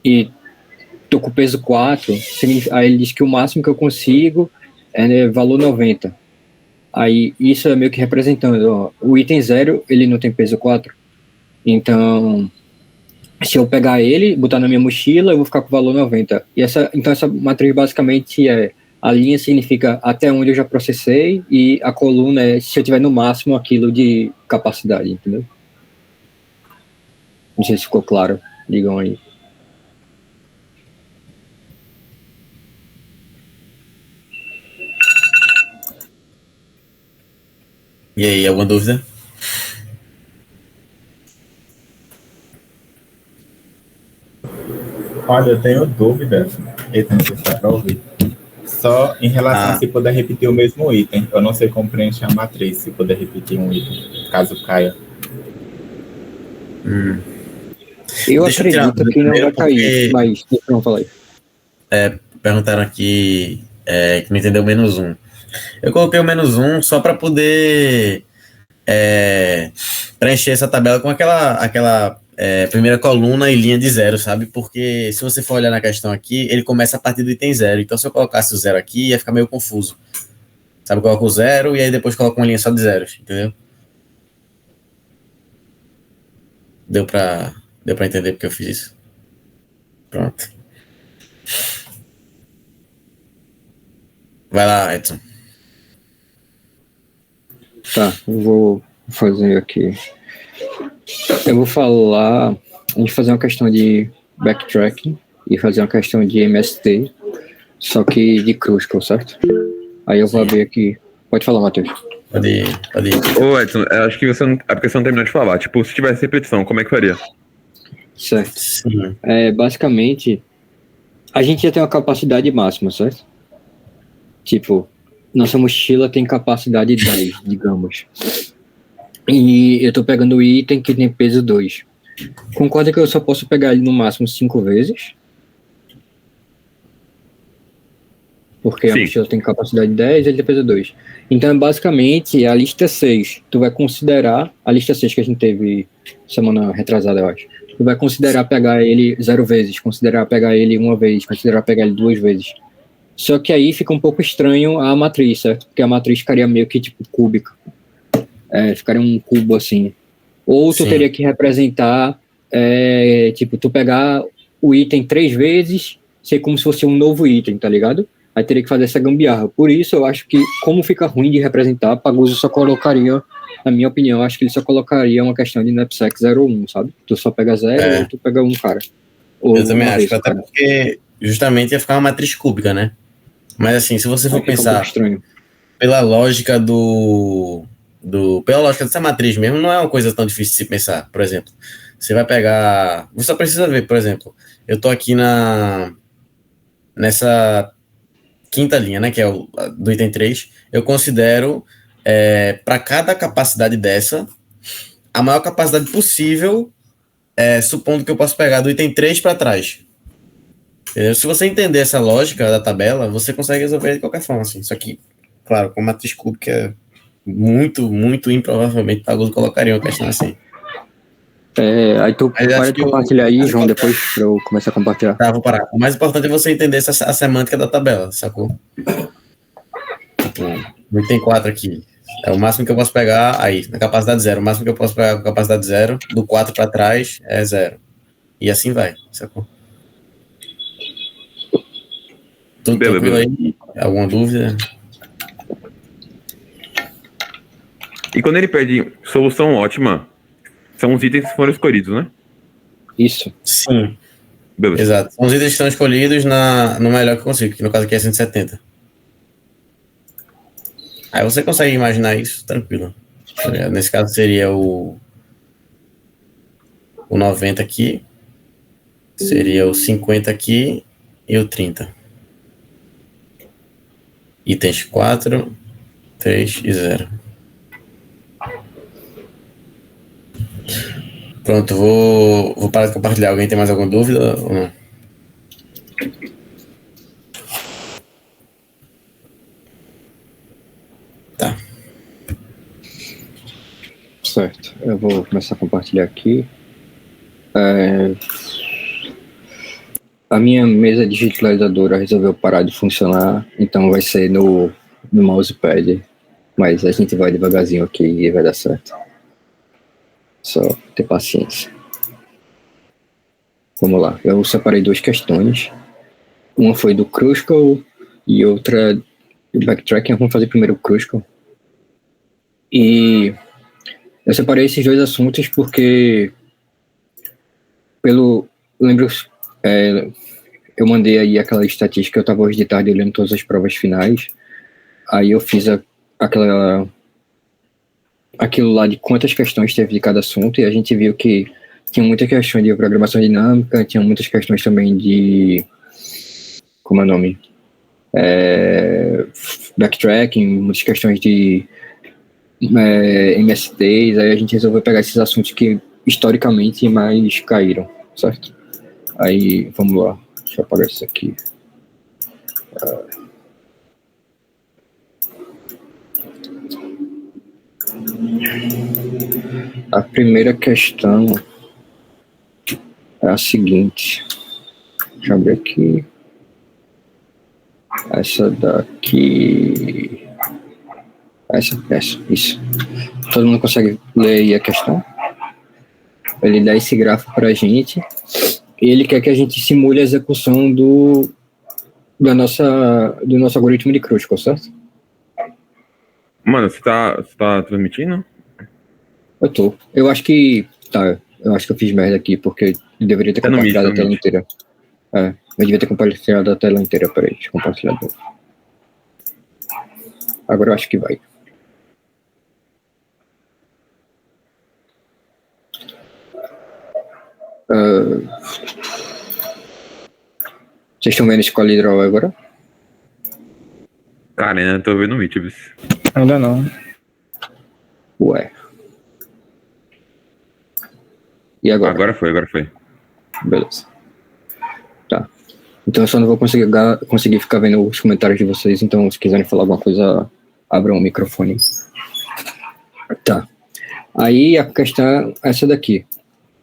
e estou com o peso 4, aí ele diz que o máximo que eu consigo é valor 90. Aí isso é meio que representando, ó, o item 0, ele não tem peso 4. Então, se eu pegar ele, botar na minha mochila, eu vou ficar com o valor 90. Então essa matriz basicamente a linha significa até onde eu já processei e a coluna é se eu tiver no máximo aquilo de capacidade, entendeu? Não sei se ficou claro. Digam aí. E aí, alguma dúvida? Olha, eu tenho dúvida. Eita, não sei se dá para ouvir. Só em relação a se puder repetir o mesmo item. Eu não sei como preencher a matriz, se puder repetir um item, caso caia. Eu acredito que não vai cair, mas não falei. Perguntaram aqui que não entendeu o menos 1. Eu coloquei o menos 1 só para poder preencher essa tabela com aquela primeira coluna e linha de 0, sabe? Porque se você for olhar na questão aqui, ele começa a partir do item 0. Então, se eu colocasse o 0 aqui, ia ficar meio confuso. Sabe? Eu coloco o 0 e aí depois coloco uma linha só de zeros, entendeu? Deu pra entender porque eu fiz isso? Pronto. Vai lá, Edson. Tá, eu vou fazer aqui. Eu vou falar. A gente fazer uma questão de backtracking e fazer uma questão de MST, só que de Kruskal, certo? Aí eu vou abrir aqui. Pode falar, Matheus. Pode ir. Ô, Edson, eu acho que é porque você não terminou de falar. Tipo, se tivesse repetição, como é que faria? Certo. Sim. Basicamente, a gente já tem uma capacidade máxima, certo? Tipo, nossa mochila tem capacidade 10, digamos. E eu tô pegando o item que tem peso 2. Concorda que eu só posso pegar ele no máximo 5 vezes? Porque a mochila tem capacidade 10 e ele tem peso 2. Então, basicamente, a lista 6, tu vai considerar, a lista 6 que a gente teve semana retrasada, eu acho, tu vai considerar pegar ele 0 vezes, considerar pegar ele 1 vez, considerar pegar ele 2 vezes. Só que aí fica um pouco estranho a matriz, certo? Porque a matriz ficaria meio que tipo cúbica. Ficaria um cubo assim. Ou tu teria que representar, tipo, tu pegar o item 3 vezes, ser como se fosse um novo item, tá ligado? Aí teria que fazer essa gambiarra. Por isso eu acho que, como fica ruim de representar, Paguso só colocaria, na minha opinião, acho que ele só colocaria uma questão de NAPSEC 01, sabe? Tu só pega 0 ou tu pega 1, cara. Ou eu também acho, até cara. porque justamente ia ficar uma matriz cúbica, né? Mas assim, se você for pensar Um estranho. pela lógica do pela lógica dessa matriz mesmo, não é uma coisa tão difícil de se pensar. Por exemplo, você vai pegar... Você só precisa ver, por exemplo, eu tô aqui nessa quinta linha, né, que é do item 3, eu considero, para cada capacidade dessa, a maior capacidade possível, supondo que eu posso pegar do item 3 para trás. Entendeu? Se você entender essa lógica da tabela, você consegue resolver de qualquer forma, assim. Só que, claro, com matriz cúbica, muito, muito improvavelmente Tagudo colocaria uma questão assim. Aí tu pode compartilhar aí, João, depois pra eu começar a compartilhar. Tá, vou parar. O mais importante é você entender a semântica da tabela, sacou? No item 4 aqui. É o máximo que eu posso pegar aí, na capacidade 0. O máximo que eu posso pegar com capacidade 0, do 4 para trás é 0. E assim vai, sacou? Tudo tranquilo aí? Alguma dúvida? E quando ele pede solução ótima, são os itens que foram escolhidos, né? Isso. Sim. Beleza. Exato. São os itens que estão escolhidos no melhor que eu consigo, que no caso aqui é 170. Aí você consegue imaginar isso tranquilo. Nesse caso seria o 90 aqui, seria o 50 aqui e o 30. Itens 4, 3 e 0. Pronto, vou parar de compartilhar. Alguém tem mais alguma dúvida ou não? Tá. Certo, eu vou começar a compartilhar aqui. A minha mesa digitalizadora resolveu parar de funcionar, então vai ser no mousepad, mas a gente vai devagarzinho aqui e vai dar certo. Só ter paciência. Vamos lá, eu separei 2 questões. Uma foi do Kruskal e outra do backtracking. Vamos fazer primeiro o Kruskal. E eu separei esses 2 assuntos porque lembro, eu mandei aí aquela estatística, eu estava hoje de tarde olhando todas as provas finais, aí eu fiz aquilo lá de quantas questões teve de cada assunto, e a gente viu que tinha muitas questões de programação dinâmica, tinha muitas questões também de, como é o nome? Backtracking, muitas questões de MSTs, aí a gente resolveu pegar esses assuntos que historicamente mais caíram, certo? Aí, vamos lá, deixa eu apagar isso aqui. A primeira questão é a seguinte, deixa eu abrir aqui. Essa daqui. Isso. Todo mundo consegue ler aí a questão? Ele dá esse gráfico pra gente e ele quer que a gente simule a execução do nosso algoritmo de Kruskal, certo? Mano, você tá transmitindo? Eu tô. Eu acho que eu fiz merda aqui, porque eu deveria ter compartilhado a tela inteira. Eu devia ter compartilhado a tela inteira, peraí, deixa eu compartilhar de novo. Agora eu acho que vai. Vocês estão vendo esse CorelDRAW agora? Cara, ainda tô vendo o Mitibus. Ainda não. Ué. E agora? Agora foi. Beleza. Tá. Então eu só não vou conseguir ficar vendo os comentários de vocês, então se quiserem falar alguma coisa, abram o microfone. Tá. Aí a questão é essa daqui.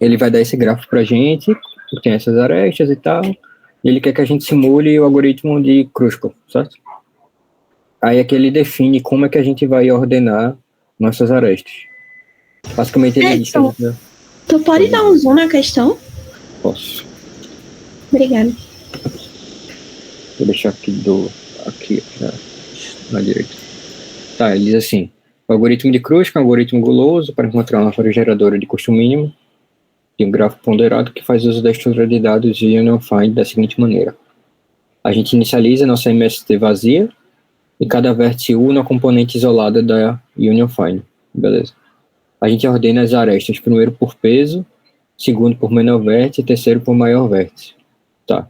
Ele vai dar esse gráfico pra gente, tem essas arestas e tal, e ele quer que a gente simule o algoritmo de Kruskal, certo? Aí aqui ele define como é que a gente vai ordenar nossas arestas. Basicamente ele diz... Tu pode dar um zoom na questão? Posso. Obrigada. Vou deixar aqui na direita. Tá, ele diz assim: o algoritmo de Kruskal é um algoritmo guloso para encontrar uma árvore geradora de custo mínimo de um gráfico ponderado que faz uso da estrutura de dados Union Find da seguinte maneira. A gente inicializa nossa MST vazia e cada vértice U na componente isolada da Union Find. Beleza. A gente ordena as arestas primeiro por peso, segundo por menor vértice e terceiro por maior vértice. Tá.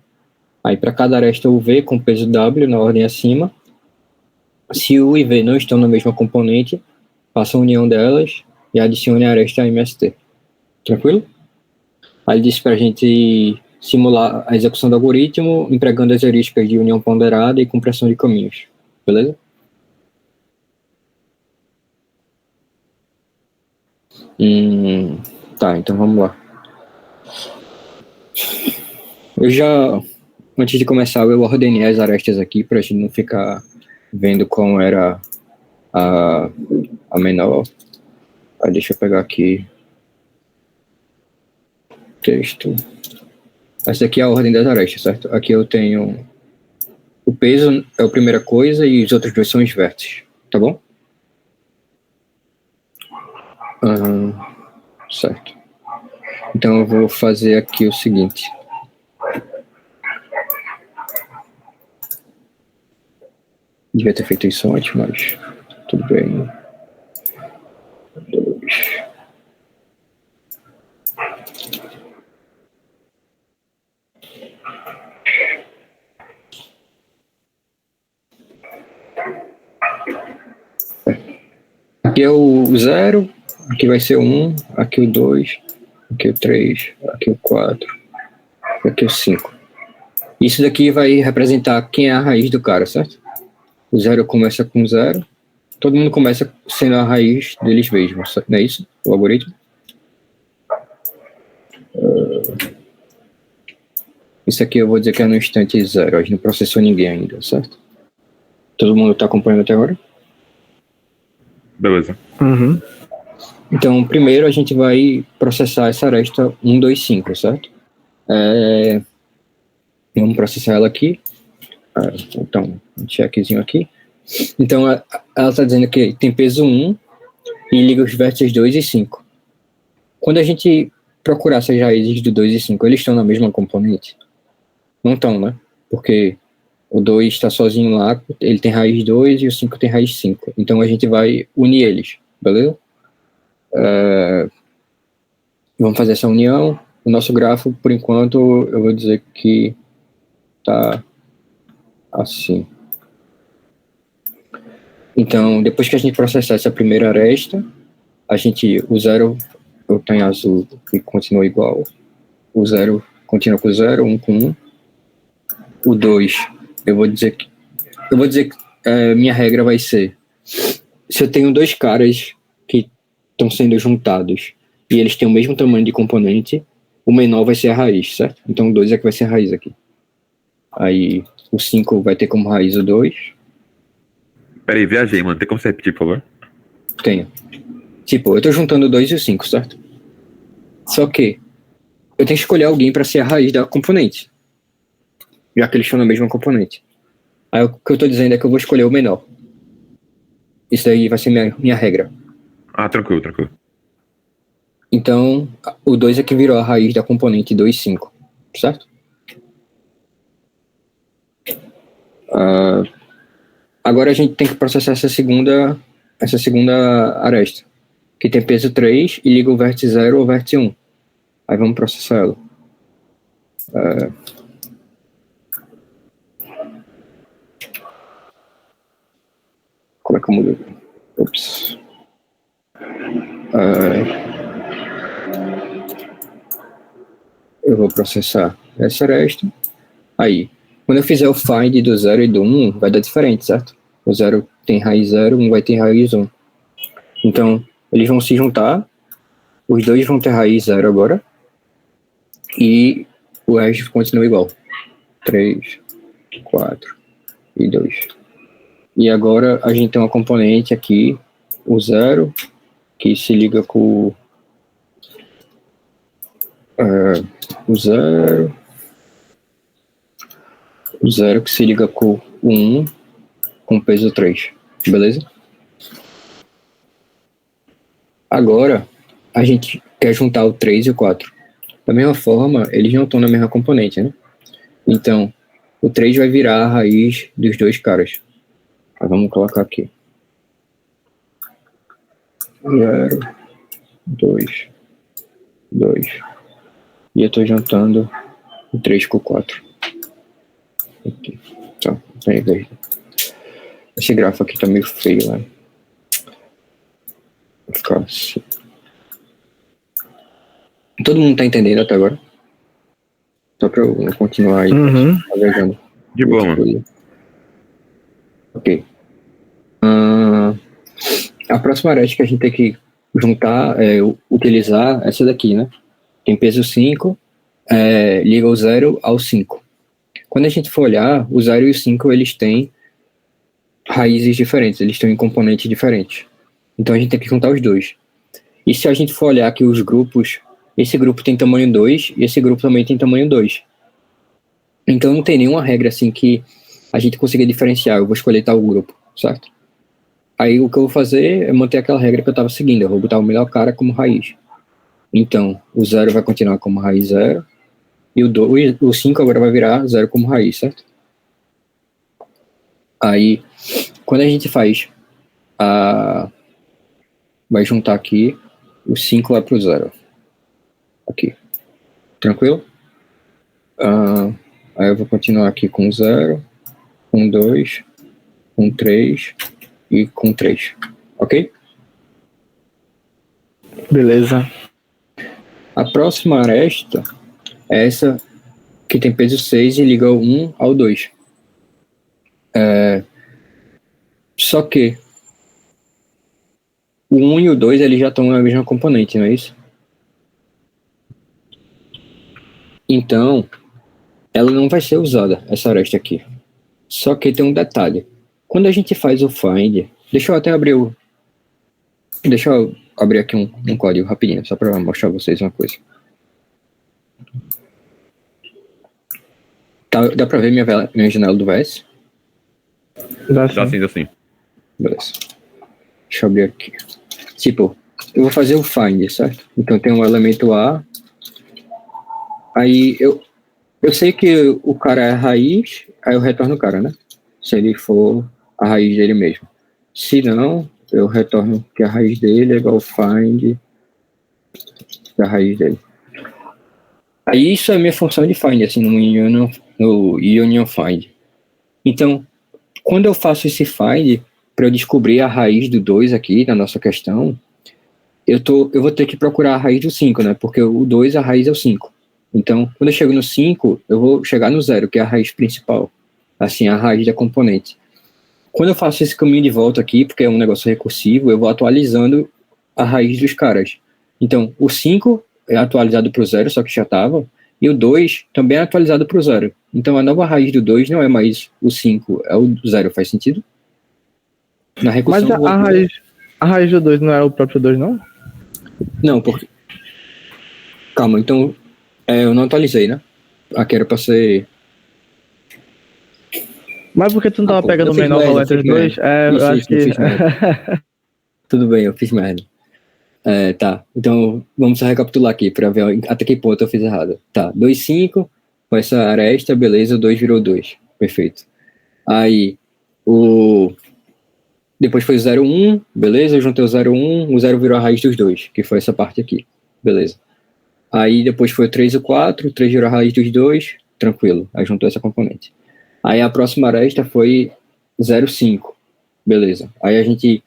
Aí para cada aresta UV com peso W na ordem acima, se U e V não estão na mesma componente, faça a união delas e adicione a aresta MST. Tranquilo? Aí ele disse para a gente simular a execução do algoritmo empregando as heurísticas de união ponderada e compressão de caminhos. Beleza? Tá, então vamos lá. Antes de começar, eu ordenei as arestas aqui para a gente não ficar vendo como era a menor. Aí deixa eu pegar aqui texto. Essa aqui é a ordem das arestas, certo? Aqui eu tenho o peso é a primeira coisa e os outros dois são os vértices, tá bom? Certo. Então eu vou fazer aqui o seguinte. Devia ter feito isso antes, mas tudo bem. 2. Aqui é o 0, aqui vai ser o 1, aqui o 2, aqui o 3, aqui o 4, aqui o 5. Isso daqui vai representar quem é a raiz do cara, certo? O 0 começa com 0. Todo mundo começa sendo a raiz deles mesmos, não é isso? O algoritmo. Isso aqui eu vou dizer que é no instante 0. A gente não processou ninguém ainda, certo? Todo mundo está acompanhando até agora? Beleza. Uhum. Então, primeiro a gente vai processar essa aresta 1, 2, 5, certo? Vamos processar ela aqui. Então, um checkzinho aqui. Então, ela está dizendo que tem peso 1 e liga os vértices 2 e 5. Quando a gente procurar essas raízes do 2 e 5, eles estão na mesma componente? Não estão, né? Porque o 2 está sozinho lá, ele tem raiz 2 e o 5 tem raiz 5. Então, a gente vai unir eles, beleza? Vamos fazer essa união. O nosso grafo, por enquanto, eu vou dizer que tá assim. Então, depois que a gente processar essa primeira aresta, o 0 eu tenho azul e continua igual. O 0 continua com 0, 1 com 1. O 2, eu vou dizer que minha regra vai ser, se eu tenho dois caras que estão sendo juntados e eles têm o mesmo tamanho de componente, o menor vai ser a raiz, certo? Então o 2 é que vai ser a raiz aqui. Aí o 5 vai ter como raiz o 2. Peraí, viajei, mano. Tem como você repetir, por favor? Tenho. Tipo, eu tô juntando o 2 e o 5, certo? Só que eu tenho que escolher alguém para ser a raiz da componente, já que eles estão na mesma componente. Aí o que eu tô dizendo é que eu vou escolher o menor. Isso aí vai ser minha regra. Ah, tranquilo, tranquilo. Então, o 2 é que virou a raiz da componente 2, 5, certo? Agora a gente tem que processar essa segunda aresta, que tem peso 3 e liga o vértice 0 ao vértice 1. Aí vamos processar ela. Como é que eu mudo? Ups. Eu vou processar essa aresta. Aí, quando eu fizer o find do 0 e do 1, vai dar diferente, certo? O 0 tem raiz 0, 1 vai ter raiz 1. Então, eles vão se juntar, os dois vão ter raiz 0 agora, e o resto continua igual. 3, 4 e 2. E agora a gente tem uma componente aqui, o 0, que se liga com o 0. O 0 que se liga com o 1 com peso 3. Beleza? Agora, a gente quer juntar o 3 e o 4. Da mesma forma, eles não estão na mesma componente, né? Então, o 3 vai virar a raiz dos dois caras. Vamos colocar aqui. 0, 2, 2. E eu tô juntando o 3 com o 4. Aqui. Tá, aí. Esse gráfico aqui tá meio feio, né? Vou ficar assim. Todo mundo tá entendendo até agora? Só pra eu continuar aí navegando. De boa, mano. Ok. A próxima aresta que a gente tem que juntar, utilizar essa daqui, né? Tem peso 5, liga o 0 ao 5. Quando a gente for olhar, o 0 e o 5, eles têm raízes diferentes, eles estão em componentes diferentes. Então a gente tem que juntar os dois. E se a gente for olhar aqui os grupos, esse grupo tem tamanho 2 e esse grupo também tem tamanho 2. Então não tem nenhuma regra assim que a gente consiga diferenciar. Eu vou escolher tal grupo, certo? Aí o que eu vou fazer é manter aquela regra que eu estava seguindo. Eu vou botar o melhor cara como raiz. Então, o 0 vai continuar como raiz 0. E o 5 agora vai virar 0 como raiz, certo? Aí, quando a gente faz vai juntar aqui, o 5 vai pro 0. Aqui. Tranquilo? Aí eu vou continuar aqui com 0, com 2, com 3 e com 3. Ok? Beleza. A próxima aresta é essa que tem peso 6 e liga o 1 ao 2. Só que o 1 e o 2 eles já estão na mesma componente, não é isso? Então, ela não vai ser usada, essa aresta aqui. Só que tem um detalhe. Quando a gente faz o find, deixa eu abrir aqui um código rapidinho, só para mostrar a vocês uma coisa. Dá para ver minha janela do VS? Dá sim. Beleza. Deixa eu abrir aqui. Tipo, eu vou fazer o find, certo? Então tem um elemento A. Aí eu sei que o cara é a raiz, aí eu retorno o cara, né? Se ele for a raiz dele mesmo. Se não, eu retorno que a raiz dele é igual find da raiz dele. Aí isso é a minha função de find, assim, no union find. Então, quando eu faço esse find, para eu descobrir a raiz do 2 aqui, na nossa questão, eu vou ter que procurar a raiz do 5, né? Porque o 2, a raiz é o 5. Então, quando eu chego no 5, eu vou chegar no 0, que é a raiz principal. Assim, a raiz da componente. Quando eu faço esse caminho de volta aqui, porque é um negócio recursivo, eu vou atualizando a raiz dos caras. Então, o 5 é atualizado para o 0, só que já estava, e o 2 também é atualizado para o 0. Então, a nova raiz do 2 não é mais o 5, é o 0. Faz sentido? Na recursão, mas a raiz do 2 não é o próprio 2, não? Não, porque... Calma, então... eu não atualizei, né? Aqui era para ser... Mas por que tu não tava pegando o menor valor entre os dois? Eu acho que... Tudo bem, eu fiz merda. Tá, então vamos só recapitular aqui para ver até que ponto eu fiz errado. Tá, 2, 5, com essa aresta, beleza, o 2 virou 2. Perfeito. Aí, depois foi o 0, 1, beleza, eu juntei o 0, 1, o 0 virou a raiz dos 2, que foi essa parte aqui, beleza. Aí depois foi o 3 e o 4, o 3 virou a raiz dos 2, tranquilo, aí juntou essa componente. Aí a próxima aresta foi 0, 5, beleza. Aí a gente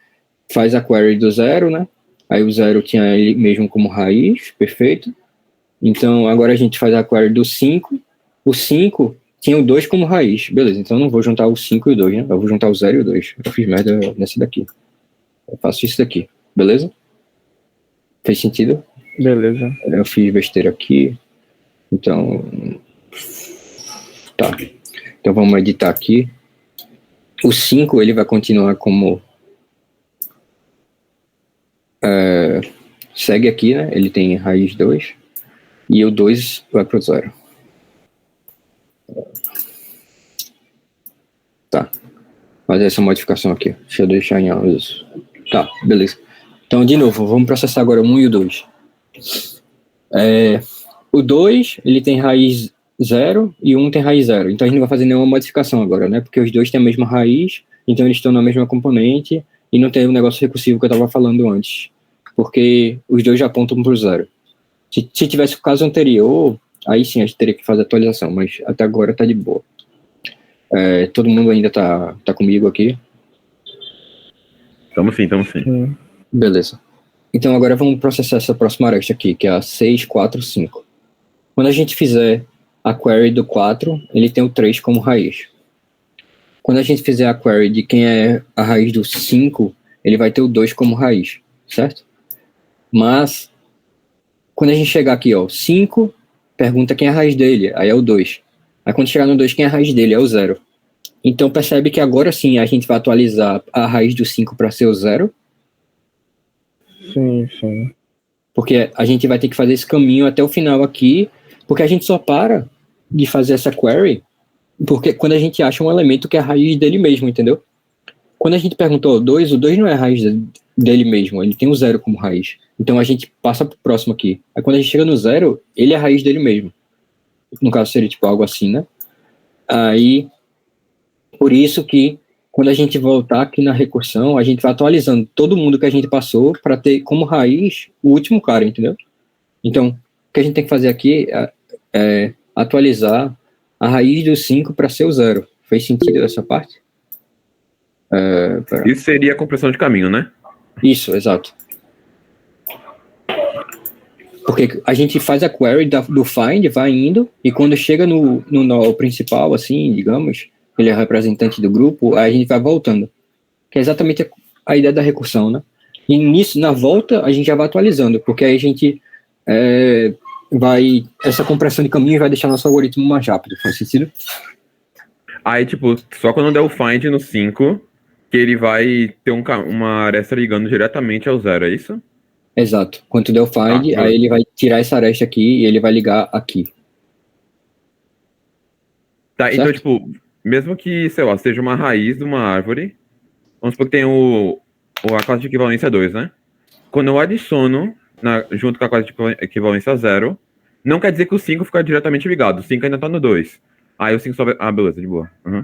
faz a query do 0, né? Aí o 0 tinha ele mesmo como raiz, perfeito. Então agora a gente faz a query do 5, o 5 tinha o 2 como raiz, beleza. Então eu não vou juntar o 5 e o 2, né? Eu vou juntar o 0 e o 2. Eu fiz merda nessa daqui. Eu faço isso daqui, beleza? Fez sentido? Beleza. Eu fiz besteira aqui. Então... Tá. Então vamos editar aqui. O 5 ele vai continuar como... segue aqui, né? Ele tem raiz 2. E o 2 vai para o 0. Tá. Fazer essa modificação aqui. Deixa eu deixar em uso. Tá, beleza. Então, de novo, vamos processar agora o 1 e o 2. O 2, ele tem raiz 0 e o 1 tem raiz 0. Então a gente não vai fazer nenhuma modificação agora, né? Porque os dois têm a mesma raiz, então eles estão na mesma componente e não tem o negócio recursivo que eu estava falando antes. porque os dois já apontam para o zero. Se tivesse o caso anterior, aí sim a gente teria que fazer a atualização, mas até agora tá de boa. Todo mundo ainda tá comigo aqui? Tamo sim. Beleza. Então agora vamos processar essa próxima aresta aqui, que é a 6, 4, 5. Quando a gente fizer a query do 4, ele tem o 3 como raiz. Quando a gente fizer a query de quem é a raiz do 5, ele vai ter o 2 como raiz, certo? Mas, quando a gente chegar aqui, 5, pergunta quem é a raiz dele, aí é o 2. Aí quando chegar no 2, quem é a raiz dele? É o 0. Então percebe que agora sim a gente vai atualizar a raiz do 5 para ser o 0. Sim. Porque a gente vai ter que fazer esse caminho até o final aqui, porque a gente só para de fazer essa query porque quando a gente acha um elemento que é a raiz dele mesmo, entendeu? Quando a gente perguntou o 2 não é a raiz dele mesmo, ele tem o 0 como raiz. Então a gente passa pro próximo aqui. Aí quando a gente chega no 0, ele é a raiz dele mesmo. No caso seria tipo algo assim, né? Aí, por isso que quando a gente voltar aqui na recursão, a gente vai atualizando todo mundo que a gente passou para ter como raiz o último cara, entendeu? Então, o que a gente tem que fazer aqui é atualizar a raiz do 5 para ser o 0. Fez sentido essa parte? Isso seria a compressão de caminho, né? Isso, exato. Porque a gente faz a query do find, vai indo, e quando chega no nó principal, assim, digamos, ele é representante do grupo, aí a gente vai voltando. Que é exatamente a ideia da recursão, né? E nisso, na volta, a gente já vai atualizando, porque aí a gente essa compressão de caminho vai deixar nosso algoritmo mais rápido. Faz sentido? Aí, tipo, só quando der o find no 5, que ele vai ter uma aresta ligando diretamente ao 0, é isso? Exato. Quando der o find, aí ele vai tirar essa aresta aqui e ele vai ligar aqui. Tá, certo? então, tipo, mesmo que, sei lá, seja uma raiz de uma árvore, vamos supor que tem a classe de equivalência 2, né? Quando eu adiciono junto com a classe de equivalência 0, não quer dizer que o 5 fica diretamente ligado. O 5 ainda tá no 2. Aí o 5 sobe... Ah, beleza, de boa. Uhum.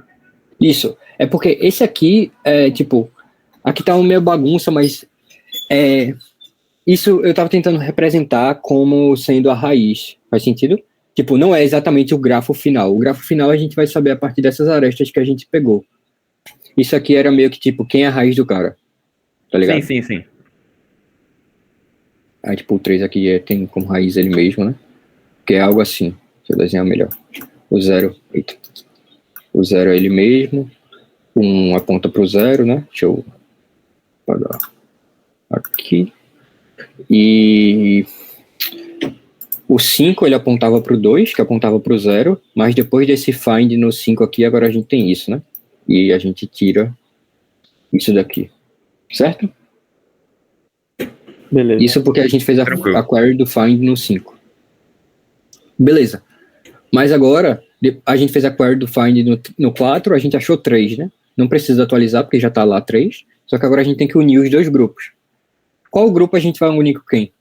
Isso. É porque esse aqui, tipo... Aqui tá meio bagunça, mas... Isso eu tava tentando representar como sendo a raiz. Faz sentido? Tipo, não é exatamente o grafo final. O grafo final a gente vai saber a partir dessas arestas que a gente pegou. Isso aqui era meio que tipo, quem é a raiz do cara? Tá ligado? Sim. Aí, tipo, o 3 aqui tem como raiz ele mesmo, né? Que é algo assim. Deixa eu desenhar melhor. O 0... Eita. O 0 é ele mesmo. 1 aponta pro 0, né? Deixa eu apagar aqui. E o 5 ele apontava pro 2, que apontava pro 0. Mas depois desse find no 5 aqui, agora a gente tem isso, né? E a gente tira isso daqui. Certo? Beleza. Isso porque a gente fez a query do find no 5. Beleza. Mas agora, a gente fez a query do find no 4, a gente achou 3, né? Não precisa atualizar, porque já tá lá 3. Só que agora a gente tem que unir os dois grupos. Qual grupo a gente vai unir com quem?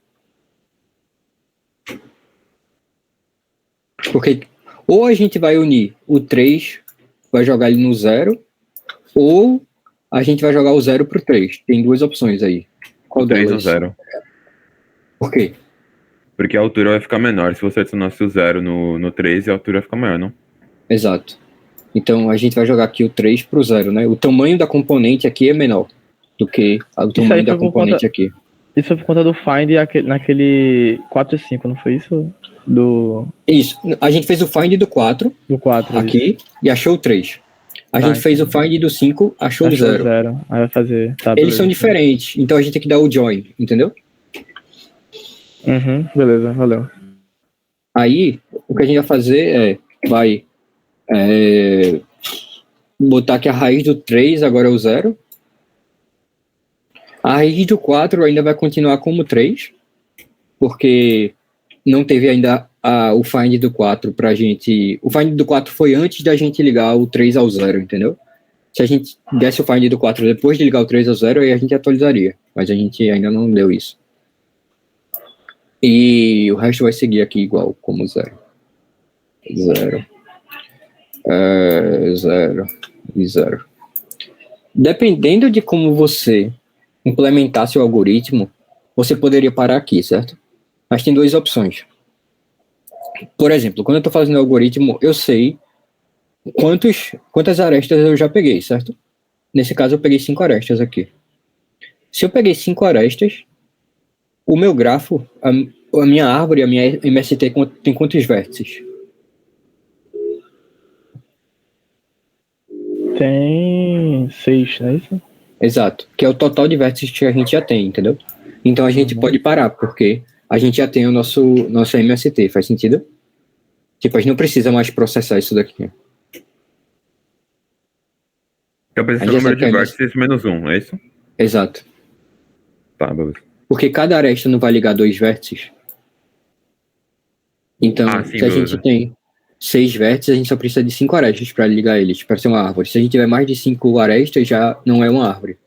Porque ou a gente vai unir o 3, vai jogar ele no 0, ou a gente vai jogar o 0 pro 3. Tem duas opções aí. Qual 3 delas? ou 0. Por quê? Porque a altura vai ficar menor. Se você adicionasse o 0 no 3, a altura vai ficar maior, não? Exato. Então a gente vai jogar aqui o 3 pro 0, né? O tamanho da componente aqui é menor do que o tamanho da componente aqui. Isso foi por conta do find naquele 4 e 5, não foi isso? Isso. A gente fez o find do 4. Do 4. Aqui. Isso. E achou o 3. A gente fez o find do 5, achou o 0. Aí vai fazer. Tá, eles são diferentes. Então a gente tem que dar o join, entendeu? Beleza, valeu. Aí, o que a gente vai fazer vai botar que a raiz do 3 agora é o 0. A raiz do 4 ainda vai continuar como 3, porque não teve ainda o find do 4 pra gente... O find do 4 foi antes da gente ligar o 3 ao 0, entendeu? Se a gente desse o find do 4 depois de ligar o 3 ao 0, aí a gente atualizaria. Mas a gente ainda não deu isso. E o resto vai seguir aqui igual, como 0. 0. 0 e 0. Dependendo de como você implementar seu algoritmo, você poderia parar aqui, certo? Mas tem duas opções. Por exemplo, quando eu estou fazendo o algoritmo, eu sei quantas arestas eu já peguei, certo? Nesse caso, eu peguei 5 arestas aqui. Se eu peguei 5 arestas, o meu grafo, a minha árvore, a minha MST tem quantos vértices? Tem 6, não é isso? Exato, que é o total de vértices que a gente já tem, entendeu? Então a gente pode parar, porque a gente já tem o nosso MST, faz sentido? Tipo, a gente não precisa mais processar isso daqui. Eu preciso do número de vértices menos 1, é isso? Exato. Tá, beleza. Porque cada aresta não vai ligar 2 vértices. Então, sim, se a beleza. gente tem 6 vértices, a gente só precisa de 5 arestas para ligar eles, para ser uma árvore. Se a gente tiver mais de 5 arestas, já não é uma árvore.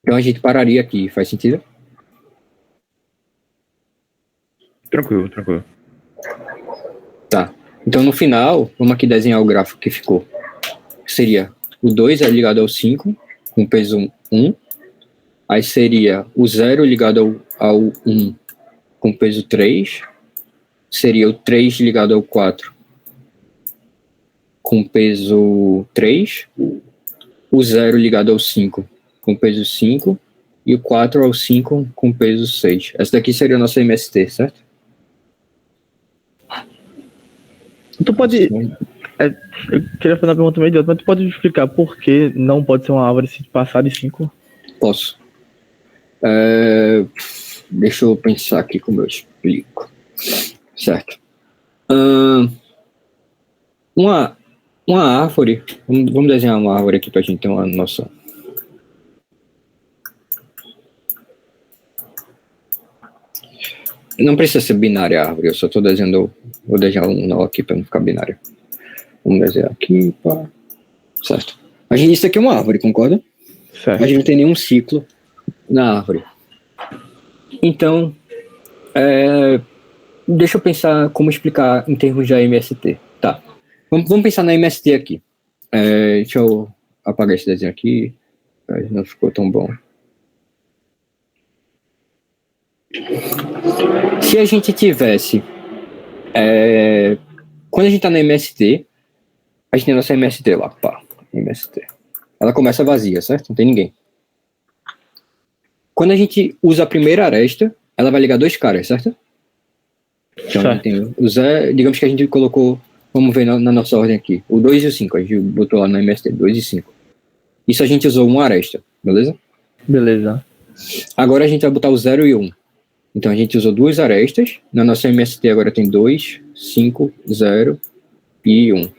Então a gente pararia aqui, faz sentido? Tranquilo. Tá. Então no final, vamos aqui desenhar o gráfico que ficou. Seria o 2 é ligado ao 5, com peso 1. Aí seria o 0 ligado ao 1, com peso 3. Seria o 3 ligado ao 4, com peso 3. O 0 ligado ao 5, com peso 5. E o 4 ao 5, com peso 6. Essa daqui seria a nossa MST, certo? Tu pode. Eu queria fazer uma pergunta meio idiota, mas tu pode explicar por que não pode ser uma árvore se passar de 5? Posso. Deixa eu pensar aqui como eu explico. Certo. Uma árvore. Vamos desenhar uma árvore aqui pra gente ter uma noção. Não precisa ser binária a árvore, eu só estou desenhando. Vou desenhar um nó aqui para não ficar binário. Vamos desenhar aqui, pá. Certo. Isso aqui é uma árvore, concorda? Certo. A gente não tem nenhum ciclo na árvore. Então, deixa eu pensar como explicar em termos de MST. Tá. Vamos pensar na MST aqui. Deixa eu apagar esse desenho aqui. Não ficou tão bom. Se a gente tivesse... quando a gente está na MST, a gente tem a nossa MST lá, pá, MST. Ela começa vazia, certo? Não tem ninguém. Quando a gente usa a primeira aresta, ela vai ligar 2 caras, certo? Então, a gente tem o Zé, digamos que a gente colocou, vamos ver na nossa ordem aqui, o 2 e o 5, a gente botou lá no MST, 2 e 5. Isso a gente usou uma aresta, beleza? Beleza. Agora a gente vai botar o 0 e 1. Então a gente usou 2 arestas, na nossa MST agora tem 2, 5, 0 e 1.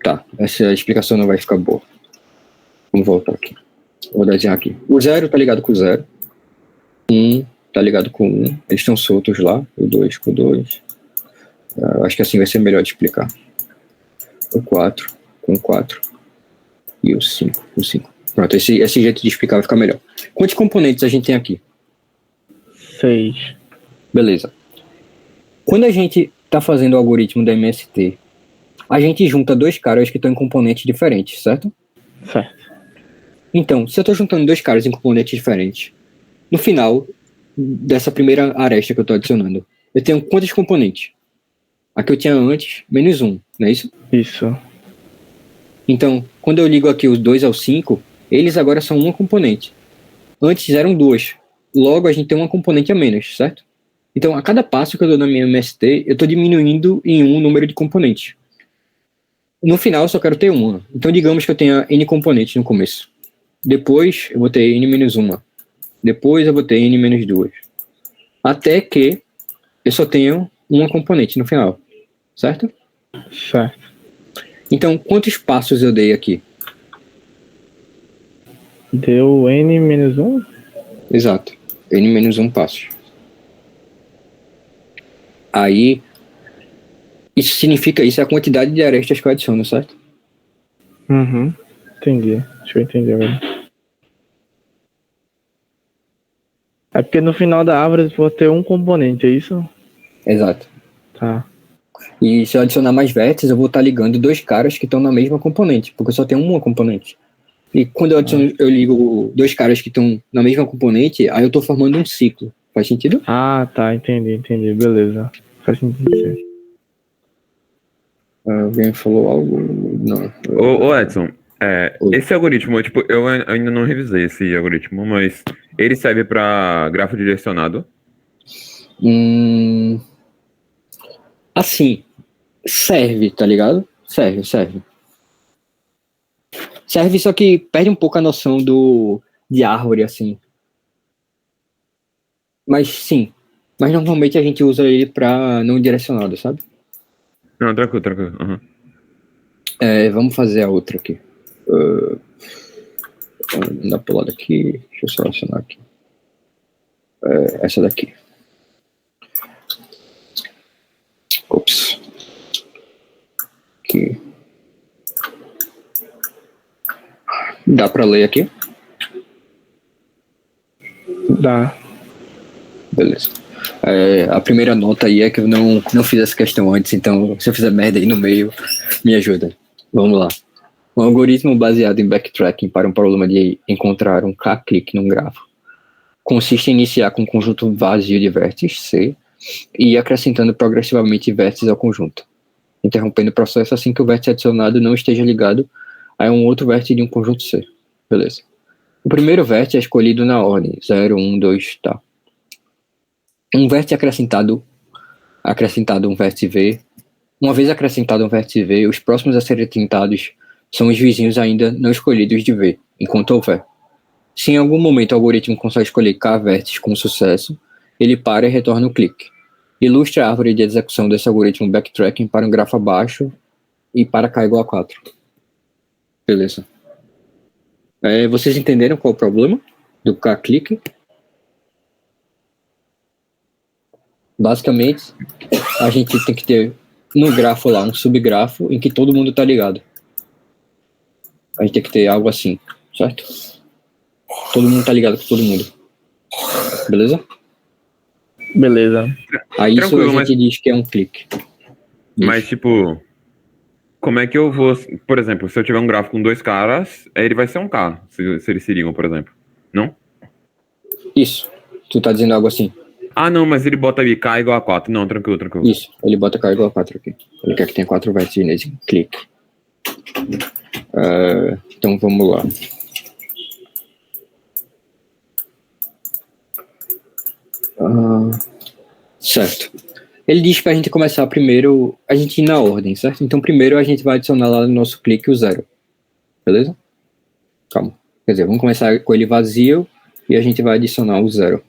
Tá, essa explicação não vai ficar boa. Vamos voltar aqui. Vou desenhar aqui. O 0 tá ligado com o 0. 1 tá ligado com 1. Eles estão soltos lá. O 2 com o 2. Acho que assim vai ser melhor de explicar. O 4 com o 4. E o 5 com o 5. Pronto, esse jeito de explicar vai ficar melhor. Quantos componentes a gente tem aqui? 6. Beleza. Quando a gente está fazendo o algoritmo da MST, a gente junta 2 caras que estão em componentes diferentes, certo? Certo. Então, se eu estou juntando 2 caras em componentes diferentes, no final dessa primeira aresta que eu estou adicionando, eu tenho quantos componentes? A que eu tinha antes, menos 1, não é isso? Isso. Então, quando eu ligo aqui os 2 ao 5, eles agora são uma componente. Antes eram 2. Logo, a gente tem uma componente a menos, certo? Então, a cada passo que eu dou na minha MST, eu estou diminuindo em 1 o número de componentes. No final, eu só quero ter uma. Então, digamos que eu tenha N componentes no começo. Depois, eu vou ter N-1. Depois, eu vou ter N-2. Até que eu só tenho uma componente no final. Certo? Certo. Então, quantos passos eu dei aqui? Deu N-1? Exato. N-1 passos. Aí, isso é a quantidade de arestas que eu adiciono, certo? Uhum. Entendi. Deixa eu entender agora. É porque no final da árvore eu vou ter um componente, é isso? Exato. Tá. E se eu adicionar mais vértices, eu vou estar ligando dois caras que estão na mesma componente, porque eu só tenho uma componente. E quando eu ligo dois caras que estão na mesma componente, aí eu estou formando um ciclo. Faz sentido? Ah, tá, entendi. Beleza. Faz sentido. Alguém falou algo? Não. Ô Edson, esse algoritmo, tipo, eu ainda não revisei esse algoritmo, mas ele serve para grafo direcionado? Assim, serve, tá ligado? Serve. Serve, só que perde um pouco a noção de árvore, assim. Mas sim. Mas normalmente a gente usa ele pra não direcionado, sabe? Não, tranquilo. Uhum. Vamos fazer a outra aqui. Vamos dar pro lado aqui. Deixa eu selecionar aqui. Essa daqui. Ops. Aqui. Dá pra ler aqui? Dá. Beleza. A primeira nota aí é que eu não fiz essa questão antes, então se eu fizer merda aí no meio, me ajuda. Vamos lá. Um algoritmo baseado em backtracking para um problema de encontrar um k-clique num grafo consiste em iniciar com um conjunto vazio de vértices, C, e ir acrescentando progressivamente vértices ao conjunto, interrompendo o processo assim que o vértice adicionado não esteja ligado a um outro vértice de um conjunto C. Beleza. O primeiro vértice é escolhido na ordem 0, 1, 2, tá. Um vértice acrescentado um vértice V. Uma vez acrescentado um vértice V, os próximos a serem tentados são os vizinhos ainda não escolhidos de V, enquanto houver. Se em algum momento o algoritmo consegue escolher K vértices com sucesso, ele para e retorna o clique. Ilustre a árvore de execução desse algoritmo backtracking para um grafo abaixo e para K igual a 4. Beleza. Vocês entenderam qual é o problema do K-clique? Basicamente, a gente tem que ter no grafo lá um subgrafo em que todo mundo está ligado. A gente tem que ter algo assim, certo? Todo mundo está ligado com todo mundo. Beleza? Beleza. Aí isso a gente diz que é um clique. Mas, tipo, como é que eu vou... Por exemplo, se eu tiver um grafo com dois caras, ele vai ser um K, se eles se ligam, por exemplo. Não? Isso. Tu tá dizendo algo assim. Ah, não, mas ele bota ali K igual a 4. Não, tranquilo. Isso, ele bota K igual a 4 aqui. Ele quer que tenha 4 vértices nesse clique. Então vamos lá. Certo. Ele diz pra gente começar primeiro, a gente ir na ordem, certo? Então primeiro a gente vai adicionar lá no nosso clique o 0. Beleza? Calma. Quer dizer, vamos começar com ele vazio e a gente vai adicionar o 0.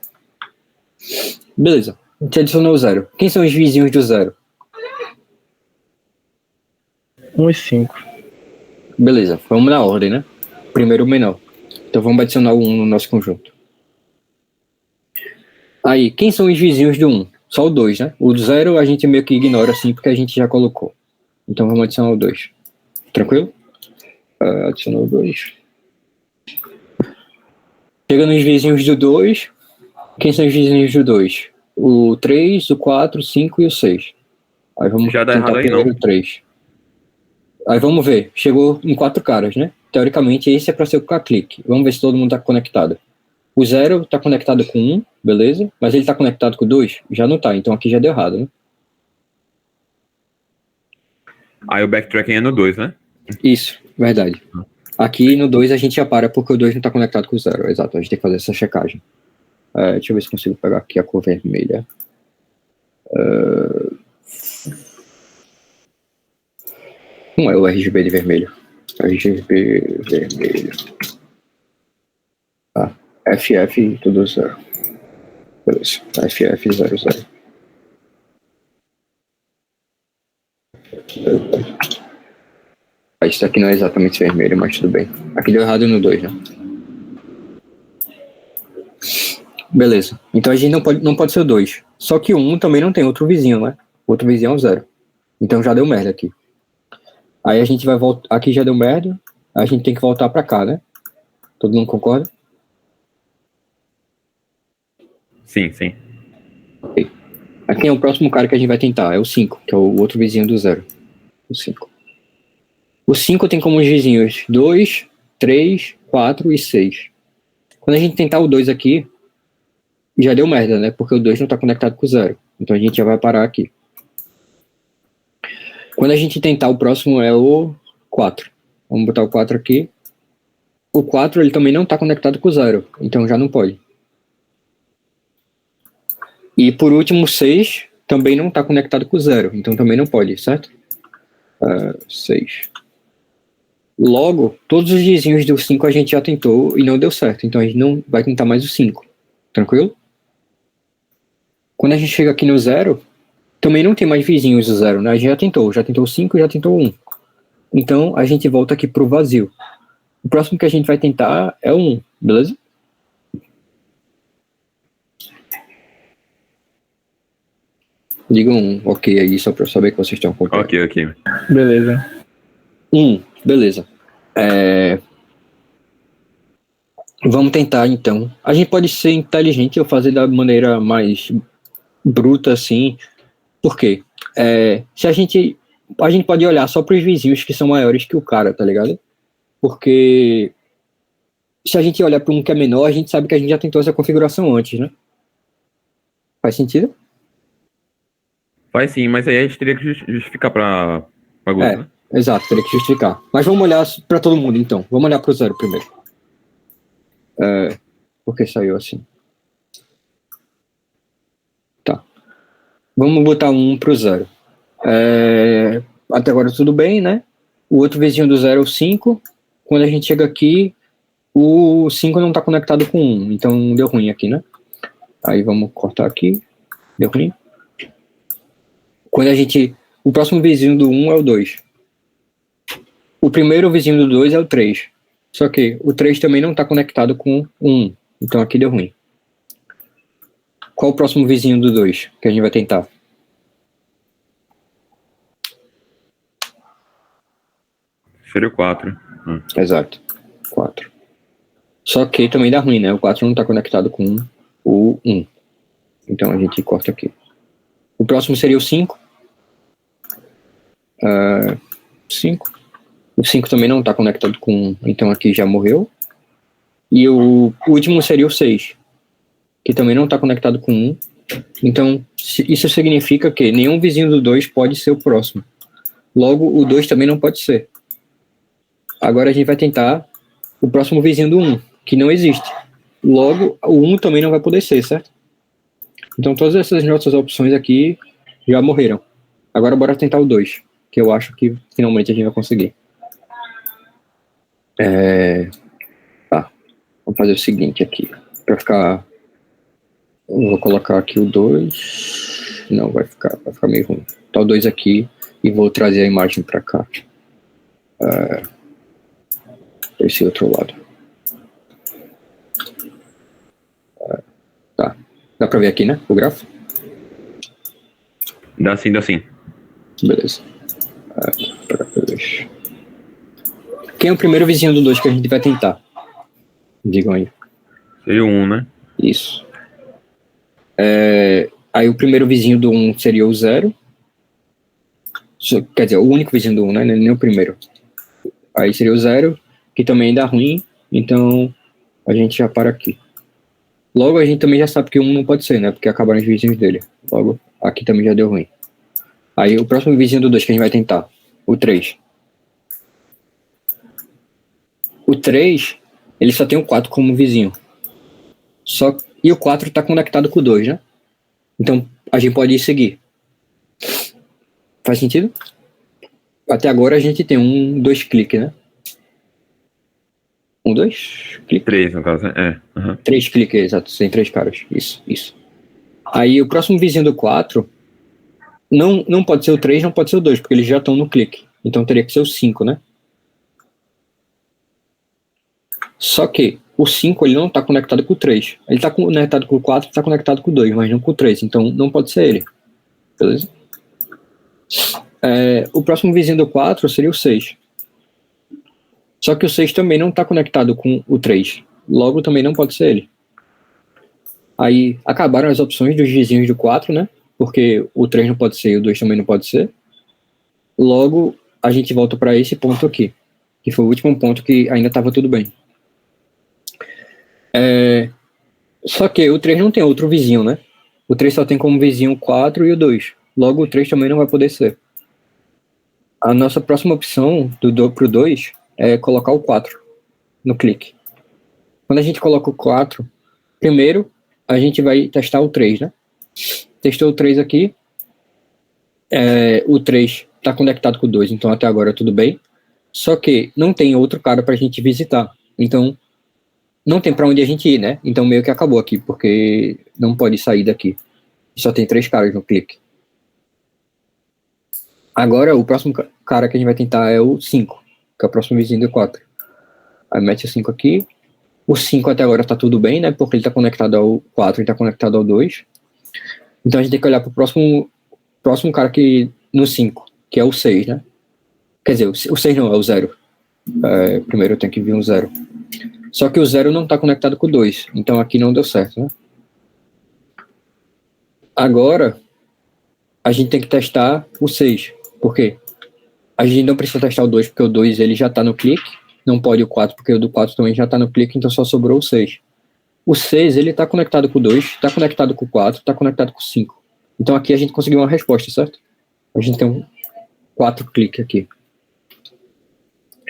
Beleza. A gente adicionou o 0. Quem são os vizinhos do 0? 1 e 5. Beleza. Vamos na ordem, né? Primeiro o menor. Então vamos adicionar o 1 no nosso conjunto. Aí, quem são os vizinhos do 1? Só o 2, né? O 0 a gente meio que ignora assim porque a gente já colocou. Então vamos adicionar o 2. Tranquilo? Adicionou o 2. Chega nos vizinhos do 2. Quem são os vizinhos do 2? O 3, o 4, o 5 e o 6. Aí vamos já dá errado aí, primeiro não. o 3. Aí vamos ver. Chegou em 4 caras, né? Teoricamente esse é para ser o K-clique. Vamos ver se todo mundo está conectado. O 0 está conectado com 1, beleza? Mas ele está conectado com 2? Já não está, então aqui já deu errado, né? Aí o backtracking é no 2, né? Isso, verdade. Aqui no 2 a gente já para porque o 2 não está conectado com o 0. Exato, a gente tem que fazer essa checagem. Deixa eu ver se consigo pegar aqui a cor vermelha. Não é o RGB de vermelho. RGB vermelho. FF tudo 0. Beleza. FF 00. Isso aqui não é exatamente vermelho, mas tudo bem. Aqui deu errado no 2, né? Beleza. Então a gente não pode ser o 2. Só que o 1 também não tem outro vizinho, né? O outro vizinho é o 0. Então já deu merda aqui. Aí a gente vai voltar. Aqui já deu merda. A gente tem que voltar pra cá, né? Todo mundo concorda? Sim. Ok. Aqui é o próximo cara que a gente vai tentar, é o 5, que é o outro vizinho do 0. O 5. O 5 tem como vizinhos 2, 3, 4 e 6. Quando a gente tentar o 2 aqui, já deu merda, né? Porque o 2 não está conectado com o 0. Então a gente já vai parar aqui. Quando a gente tentar o próximo é o 4. Vamos botar o 4 aqui. O 4 ele também não está conectado com o 0. Então já não pode. E por último, o 6 também não está conectado com o 0. Então também não pode, certo? 6. Logo, todos os vizinhos do 5 a gente já tentou e não deu certo. Então a gente não vai tentar mais o 5. Tranquilo? Quando a gente chega aqui no 0, também não tem mais vizinhos do 0, né? A gente já tentou o 5, já tentou o 1. Então a gente volta aqui pro vazio. O próximo que a gente vai tentar é o 1, beleza? Digam um ok aí, só pra eu saber que vocês estão acompanhando. Ok. Beleza. 1, beleza. Vamos tentar, então. A gente pode ser inteligente ou fazer da maneira mais bruta, assim. Por quê? Se a gente pode olhar só para os vizinhos que são maiores que o cara, tá ligado? Porque se a gente olhar para um que é menor, a gente sabe que a gente já tentou essa configuração antes, né? Faz sentido? Faz sim, mas aí a gente teria que justificar pra Guto, né? Exato, teria que justificar. Mas vamos olhar para todo mundo, então. Vamos olhar para o 0 primeiro. Por que saiu assim? Tá. Vamos botar 1 pro 0. Até agora tudo bem, né? O outro vizinho do 0 é o 5. Quando a gente chega aqui, o 5 não está conectado com 1. Então deu ruim aqui, né? Aí vamos cortar aqui. Deu ruim. O próximo vizinho do 1 é o 2. O primeiro vizinho do 2 é o 3. Só que o 3 também não está conectado com 1. Então aqui deu ruim. Qual o próximo vizinho do 2 que a gente vai tentar? Seria o 4. Exato. 4. Só que também dá ruim, né? O 4 não está conectado com o 1. Então a gente corta aqui. O próximo seria o 5. 5. O 5 também não está conectado com 1. Então aqui já morreu. E o último seria o 6. Que também não está conectado com 1. Então isso significa que nenhum vizinho do 2 pode ser o próximo. Logo, o 2 também não pode ser. Agora a gente vai tentar o próximo vizinho do 1, que não existe. Logo, o 1 também não vai poder ser, certo? Então todas essas nossas opções aqui já morreram. Agora bora tentar o 2, que eu acho que finalmente a gente vai conseguir. Tá. Vamos fazer o seguinte aqui. Pra ficar... Eu vou colocar aqui o 2. Não, vai ficar meio ruim. Tá o 2 aqui e vou trazer a imagem pra cá. Esse outro lado. Tá. Dá pra ver aqui, né? O gráfico? Dá sim. Beleza. Quem é o primeiro vizinho do 2 que a gente vai tentar? Digam aí. Seria o 1, né? Isso. Aí o primeiro vizinho do 1 seria o 0. Quer dizer, o único vizinho do 1, né? Nem o primeiro. Aí seria o 0, que também dá ruim. Então a gente já para aqui. Logo a gente também já sabe que o 1 não pode ser, né? Porque acabaram os vizinhos dele. Logo, aqui também já deu ruim. Aí o próximo vizinho do 2 que a gente vai tentar. O 3. O 3, ele só tem o 4 como vizinho. E o 4 está conectado com o 2, né? Então a gente pode ir seguir. Faz sentido? Até agora a gente tem 2 cliques, né? 2 cliques? 3, no caso, né? 3 cliques, exato. Tem 3 caras. Isso. Aí o próximo vizinho do 4 não pode ser o 3, não pode ser o 2, porque eles já estão no clique. Então teria que ser o 5, né? Só que o 5 ele não está conectado com o 3. Ele está conectado com o 4, está conectado com o 2, mas não com o 3. Então não pode ser ele. Beleza? O próximo vizinho do 4 seria o 6. Só que o 6 também não está conectado com o 3. Logo também não pode ser ele. Aí acabaram as opções dos vizinhos do 4, né? porque o 3 não pode ser e o 2 também não pode ser. Logo, a gente volta para esse ponto aqui, que foi o último ponto que ainda estava tudo bem. Só que o 3 não tem outro vizinho, né? O 3 só tem como vizinho o 4 e o 2. Logo, o 3 também não vai poder ser. A nossa próxima opção pro 2 é colocar o 4 no clique. Quando a gente coloca o 4, primeiro a gente vai testar o 3, né? Testou o 3 aqui. O 3 está conectado com o 2, então até agora tudo bem. Só que não tem outro cara para a gente visitar. Então, não tem para onde a gente ir, né? Então meio que acabou aqui, porque não pode sair daqui. Só tem 3 caras no clique. Agora, o próximo cara que a gente vai tentar é o 5, que é o próximo vizinho do 4. Aí mete o 5 aqui. O 5 até agora tá tudo bem, né? Porque ele tá conectado ao 4 e tá conectado ao 2. Então a gente tem que olhar pro próximo cara que no 5, que é o 6, né? Quer dizer, o 6 não, é o 0. Primeiro tem que vir um 0. Só que o 0 não tá conectado com o 2. Então aqui não deu certo, né? Agora, a gente tem que testar o 6. Por quê? A gente não precisa testar o 2, porque o 2 ele já tá no clique. Não pode o 4, porque o do 4 também já tá no clique, então só sobrou o 6. O 6, ele tá conectado com o 2, tá conectado com o 4, tá conectado com o 5. Então aqui a gente conseguiu uma resposta, certo? A gente tem um 4 cliques aqui.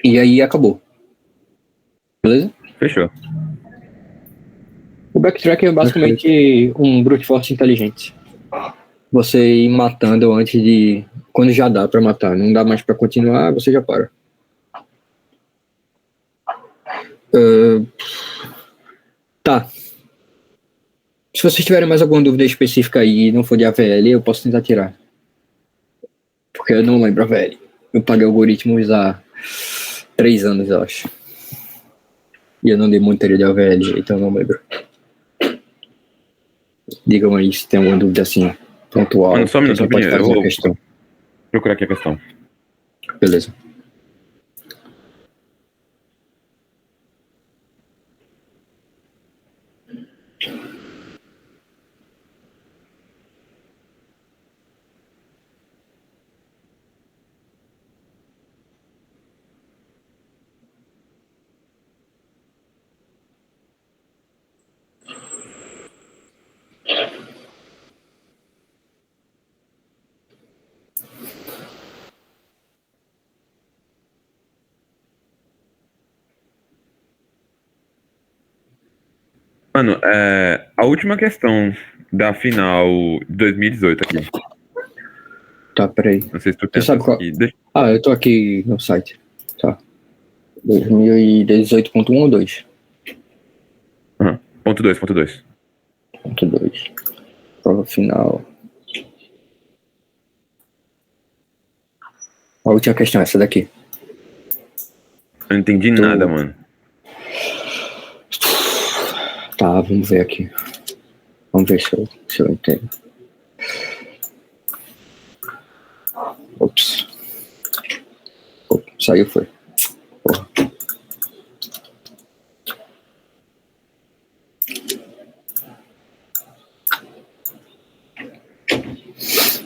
E aí acabou. Beleza? Fechou. O backtrack é basicamente um brute force inteligente. Você ir matando antes de... Quando já dá pra matar, não dá mais pra continuar, você já para. Tá. Se vocês tiverem mais alguma dúvida específica aí e não for de AVL, eu posso tentar tirar. Porque eu não lembro AVL. Eu paguei algoritmos há 3 anos, eu acho. E eu não dei muita teoria de AVL, então eu não lembro. Digam aí se tem alguma dúvida assim, pontual. Mano, só um minuto, pode fazer eu vou a questão. procurar aqui a questão. Beleza. Mano, a última questão da final de 2018 aqui. Tá, peraí. Não sei se tu Você sabe qual... aqui. Eu tô aqui no site. Tá. 2018.1 ou 2? Ponto 2. Ponto 2. Prova final. A última questão é essa daqui. Eu não entendi nada, mano. Tá, vamos ver aqui. Vamos ver se eu entendo. Ops, saiu, foi. Porra.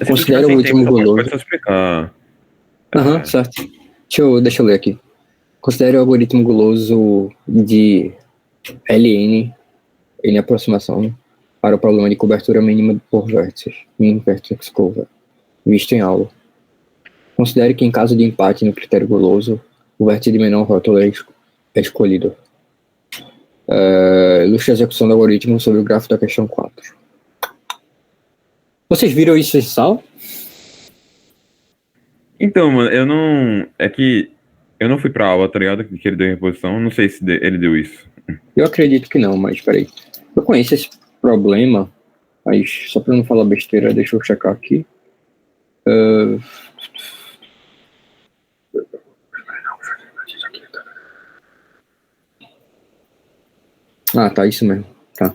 Considera o último guloso. Pode só explicar. Certo. Deixa eu ler aqui. Considere o algoritmo guloso de LN em aproximação para o problema de cobertura mínima por vértices, min vertex cover, visto em aula. Considere que em caso de empate no critério guloso, o vértice de menor rótulo é escolhido. Ilustre a execução do algoritmo sobre o gráfico da questão 4. Vocês viram isso em sala? Então, mano, eu não... É que eu não fui pra aula, tá ligado? Que ele deu reposição. Não sei se ele deu isso. Eu acredito que não, mas peraí. Eu conheço esse problema, mas só pra não falar besteira, deixa eu checar aqui. Tá, isso mesmo. Tá.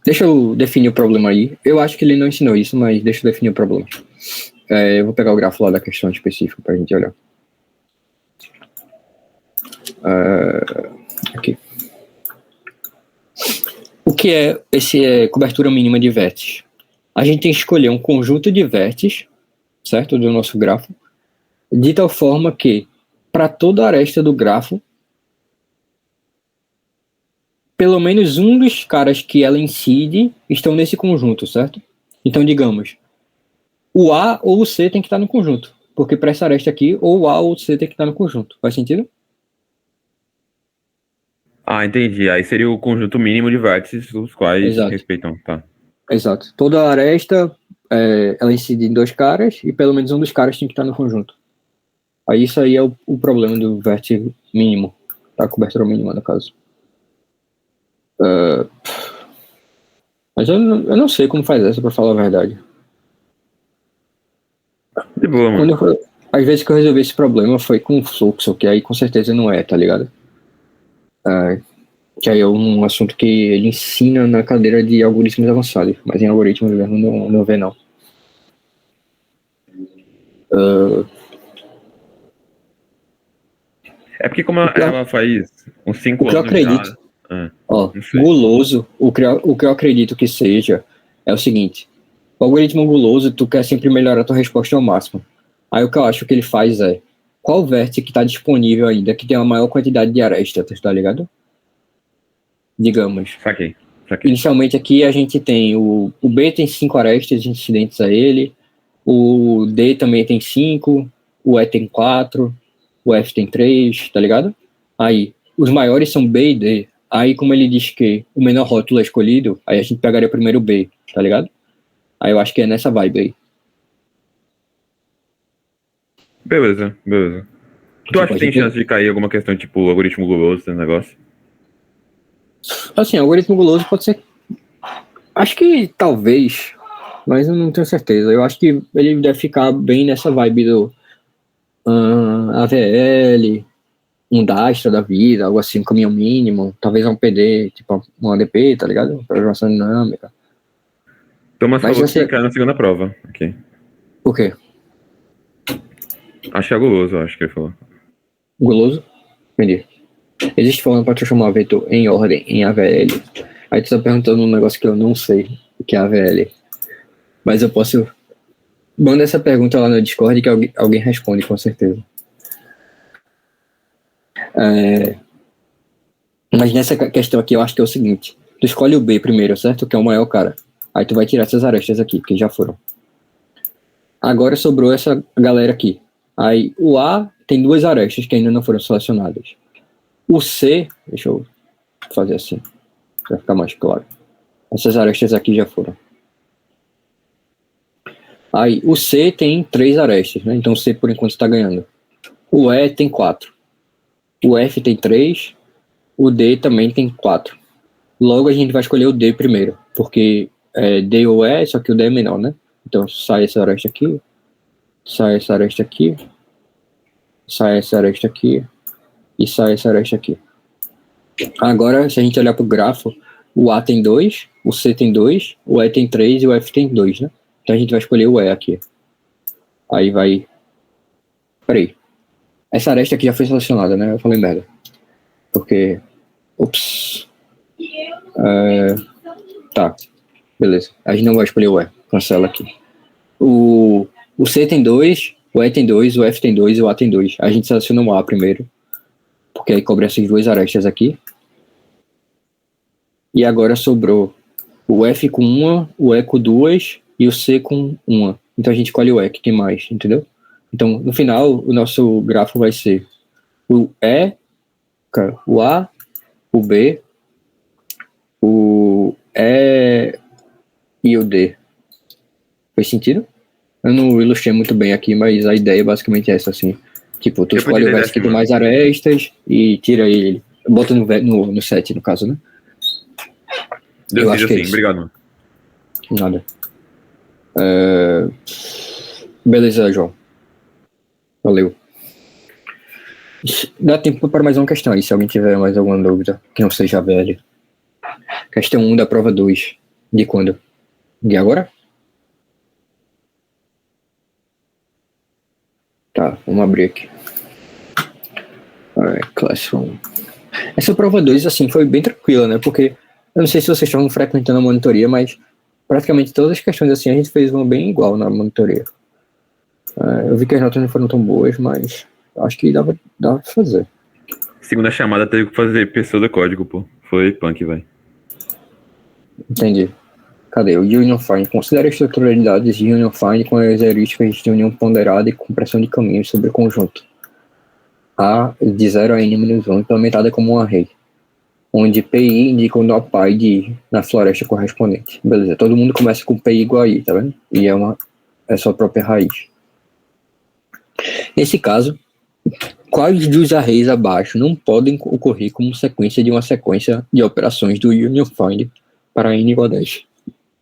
Deixa eu definir o problema aí. Eu acho que ele não ensinou isso, mas deixa eu definir o problema. Eu vou pegar o grafo lá da questão específica pra gente olhar. Aqui. O que é esse cobertura mínima de vértices? a gente tem que escolher um conjunto de vértices, certo, do nosso grafo, de tal forma que, para toda aresta do grafo, pelo menos um dos caras que ela incide estão nesse conjunto, certo? Então, digamos, o A ou o C tem que estar no conjunto, porque para essa aresta aqui, ou o A ou o C tem que estar no conjunto. Faz sentido? Ah, entendi. Aí seria o conjunto mínimo de vértices, os quais Exato. respeitam, tá? Exato. Toda aresta, ela incide em 2 caras, e pelo menos um dos caras tem que estar no conjunto. Aí isso aí é o problema do vértice mínimo, a cobertura mínima, no caso. Mas eu não sei como faz essa, pra falar a verdade. De boa, mano. Às vezes que eu resolvi esse problema foi com fluxo, que aí com certeza não é, tá ligado? Que aí é um assunto que ele ensina na cadeira de algoritmos avançados, mas em algoritmos mesmo não vê, não. É porque como ela faz uns 5 o que eu anos acredito, guloso, o que eu acredito que seja é o seguinte: o algoritmo guloso, tu quer sempre melhorar a tua resposta ao máximo. Aí o que eu acho que ele faz é, qual vértice que está disponível ainda, que tem a maior quantidade de arestas, tá ligado? Digamos. Saquei. Inicialmente aqui a gente tem o B tem 5 arestas incidentes a ele, o D também tem 5, o E tem 4, o F tem 3, tá ligado? Aí, os maiores são B e D. Aí, como ele diz que o menor rótulo é escolhido, aí a gente pegaria primeiro o B, tá ligado? Aí eu acho que é nessa vibe aí. Beleza. Tu acha que tem chance de cair alguma questão tipo algoritmo guloso, esse negócio? Assim, algoritmo guloso pode ser... Acho que talvez, mas eu não tenho certeza. Eu acho que ele deve ficar bem nessa vibe do AVL, um Dastra da vida, algo assim, um caminhão mínimo, talvez um PD, tipo um ADP, tá ligado? Programação dinâmica. Thomas falou que cai na segunda prova. Okay. Por quê? Acho que é guloso, acho que ele falou. Guloso? Entendi. Existe forma para transformar o vetor em ordem em AVL. Aí tu tá perguntando um negócio que eu não sei o que é AVL. Mas eu posso... Manda essa pergunta lá no Discord que alguém responde com certeza. Mas nessa questão aqui eu acho que é o seguinte: tu escolhe o B primeiro, certo? Que é o maior cara. Aí tu vai tirar essas arestas aqui, que já foram. Agora sobrou essa galera aqui. Aí o A tem 2 arestas que ainda não foram selecionadas. O C, deixa eu fazer assim, pra ficar mais claro. Essas arestas aqui já foram. Aí o C tem 3 arestas, né? Então o C por enquanto está ganhando. O E tem 4. O F tem 3. O D também tem 4. Logo a gente vai escolher o D primeiro, porque D ou E, só que o D é menor, né? Então sai essa aresta aqui, sai essa aresta aqui, sai essa aresta aqui e sai essa aresta aqui. Agora, se a gente olhar para o grafo, o A tem 2, o C tem 2, o E tem 3 e o F tem 2, né? Então a gente vai escolher o E aqui. Aí vai... Peraí. Essa aresta aqui já foi selecionada, né? Eu falei merda. Porque... Ups. Tá. Beleza. A gente não vai escolher o E. Cancela aqui. O C tem 2, o E tem 2, o F tem 2 e o A tem 2. A gente seleciona o A primeiro, porque aí cobre essas 2 arestas aqui. E agora sobrou o F com 1, o E com 2 e o C com 1. Então a gente escolhe o E, que tem mais, entendeu? Então, no final, o nosso grafo vai ser o E, o A, o B, o E e o D. Faz sentido? Eu não ilustrei muito bem aqui, mas a ideia basicamente é essa, assim. Tipo, tu escolhe o verso que tem mais arestas e tira ele. Bota no set, no caso, né? Eu acho que é isso. Obrigado. Nada. Beleza, João. Valeu. Dá tempo para mais uma questão aí, se alguém tiver mais alguma dúvida, que não seja velho. Questão 1 da prova 2. De quando? De agora? Tá, vamos abrir aqui. Classroom. Essa prova 2, assim, foi bem tranquila, né? Porque eu não sei se vocês estavam frequentando a monitoria, mas praticamente todas as questões assim a gente fez uma bem igual na monitoria. Eu vi que as notas não foram tão boas, mas acho que dava pra fazer. Segunda chamada teve que fazer pessoa do código, pô. Foi punk, velho. Entendi. Cadê? O Union Find. Considera as estruturalidades de Union Find com as heurísticas de união ponderada e compressão de caminhos sobre o conjunto A de 0 a n-1 implementada como um array, onde PI indica o NoPy de I na floresta correspondente. Beleza, todo mundo começa com PI igual a I, tá vendo? E é sua própria raiz. Nesse caso, quais dos arrays abaixo não podem ocorrer como sequência de uma sequência de operações do Union Find para n igual a 10?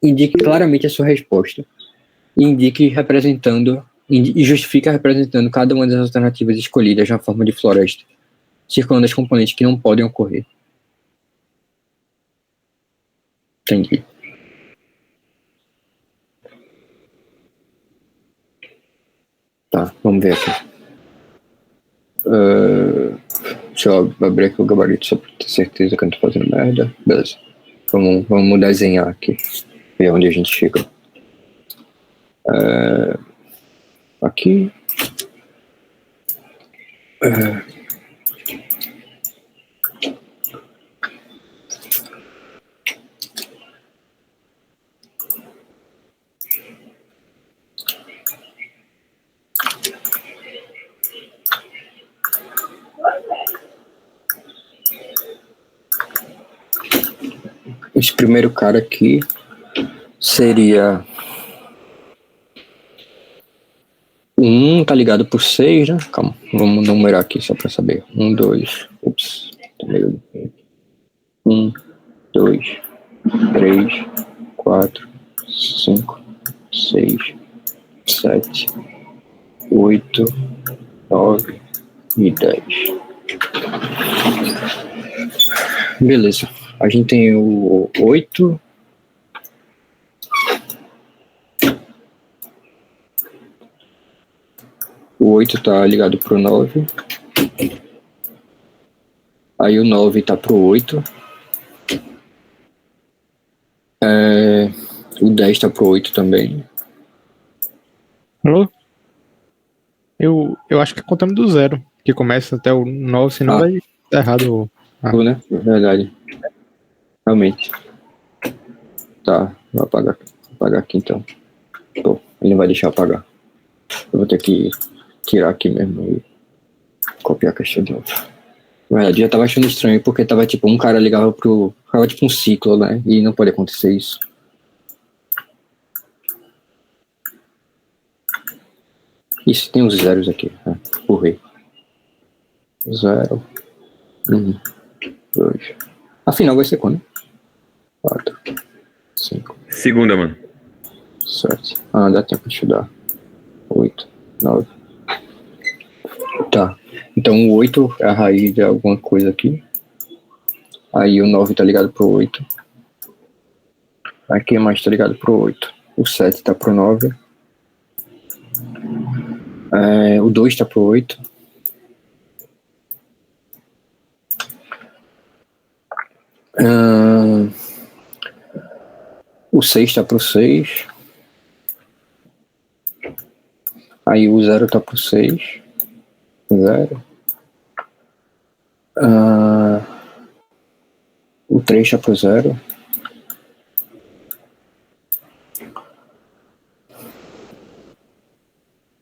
Indique claramente a sua resposta. E justifique representando cada uma das alternativas escolhidas na forma de floresta, circulando as componentes que não podem ocorrer. Entendi. Tá, vamos ver aqui. Deixa eu abrir aqui o gabarito só pra ter certeza que eu não tô fazendo merda. Beleza. Vamos desenhar aqui. Ver onde a gente chega. Aqui. Esse primeiro cara aqui seria 1, tá ligado por 6, né? Calma, vamos numerar aqui só pra saber. 1, 2, ups, tá ligado. 1, 2, 3, 4, 5, 6, 7, 8, 9 e 10. Beleza. A gente tem o 8. O 8 tá ligado pro 9. Aí o 9 tá pro 8. O 10 tá pro 8 também. Alô? Eu acho que contamos do 0, que começa até o 9, senão vai dar errado. Né? Verdade. Realmente. Tá, vou apagar aqui então. Pô, ele não vai deixar apagar. Eu vou ter que tirar aqui mesmo e copiar a questão de novo. Na verdade, já tava achando estranho, porque tava tipo, um cara ligava tava tipo um ciclo, né? E não pode acontecer isso. Isso, tem uns zeros aqui. Burrei. 0, 1, 2. Afinal vai ser quando? 4, 5. Segunda, mano. 7. Dá tempo de estudar. 8, 9. Tá. Então o 8 é a raiz de alguma coisa aqui. Aí o 9 tá ligado pro 8. Aqui mais tá ligado pro 8. O 7 tá pro 9. O 2 tá pro 8. O 6 tá pro 6. Aí o 0 tá pro 6. 0. O 3 tá pro 0.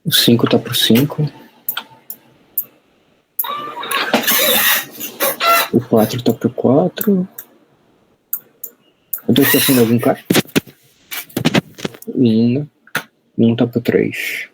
O 5 tá pro 5. O 4 tá pro 4. Eu tô esquecendo algum cara? O 1, né? O 1 tá pro 3.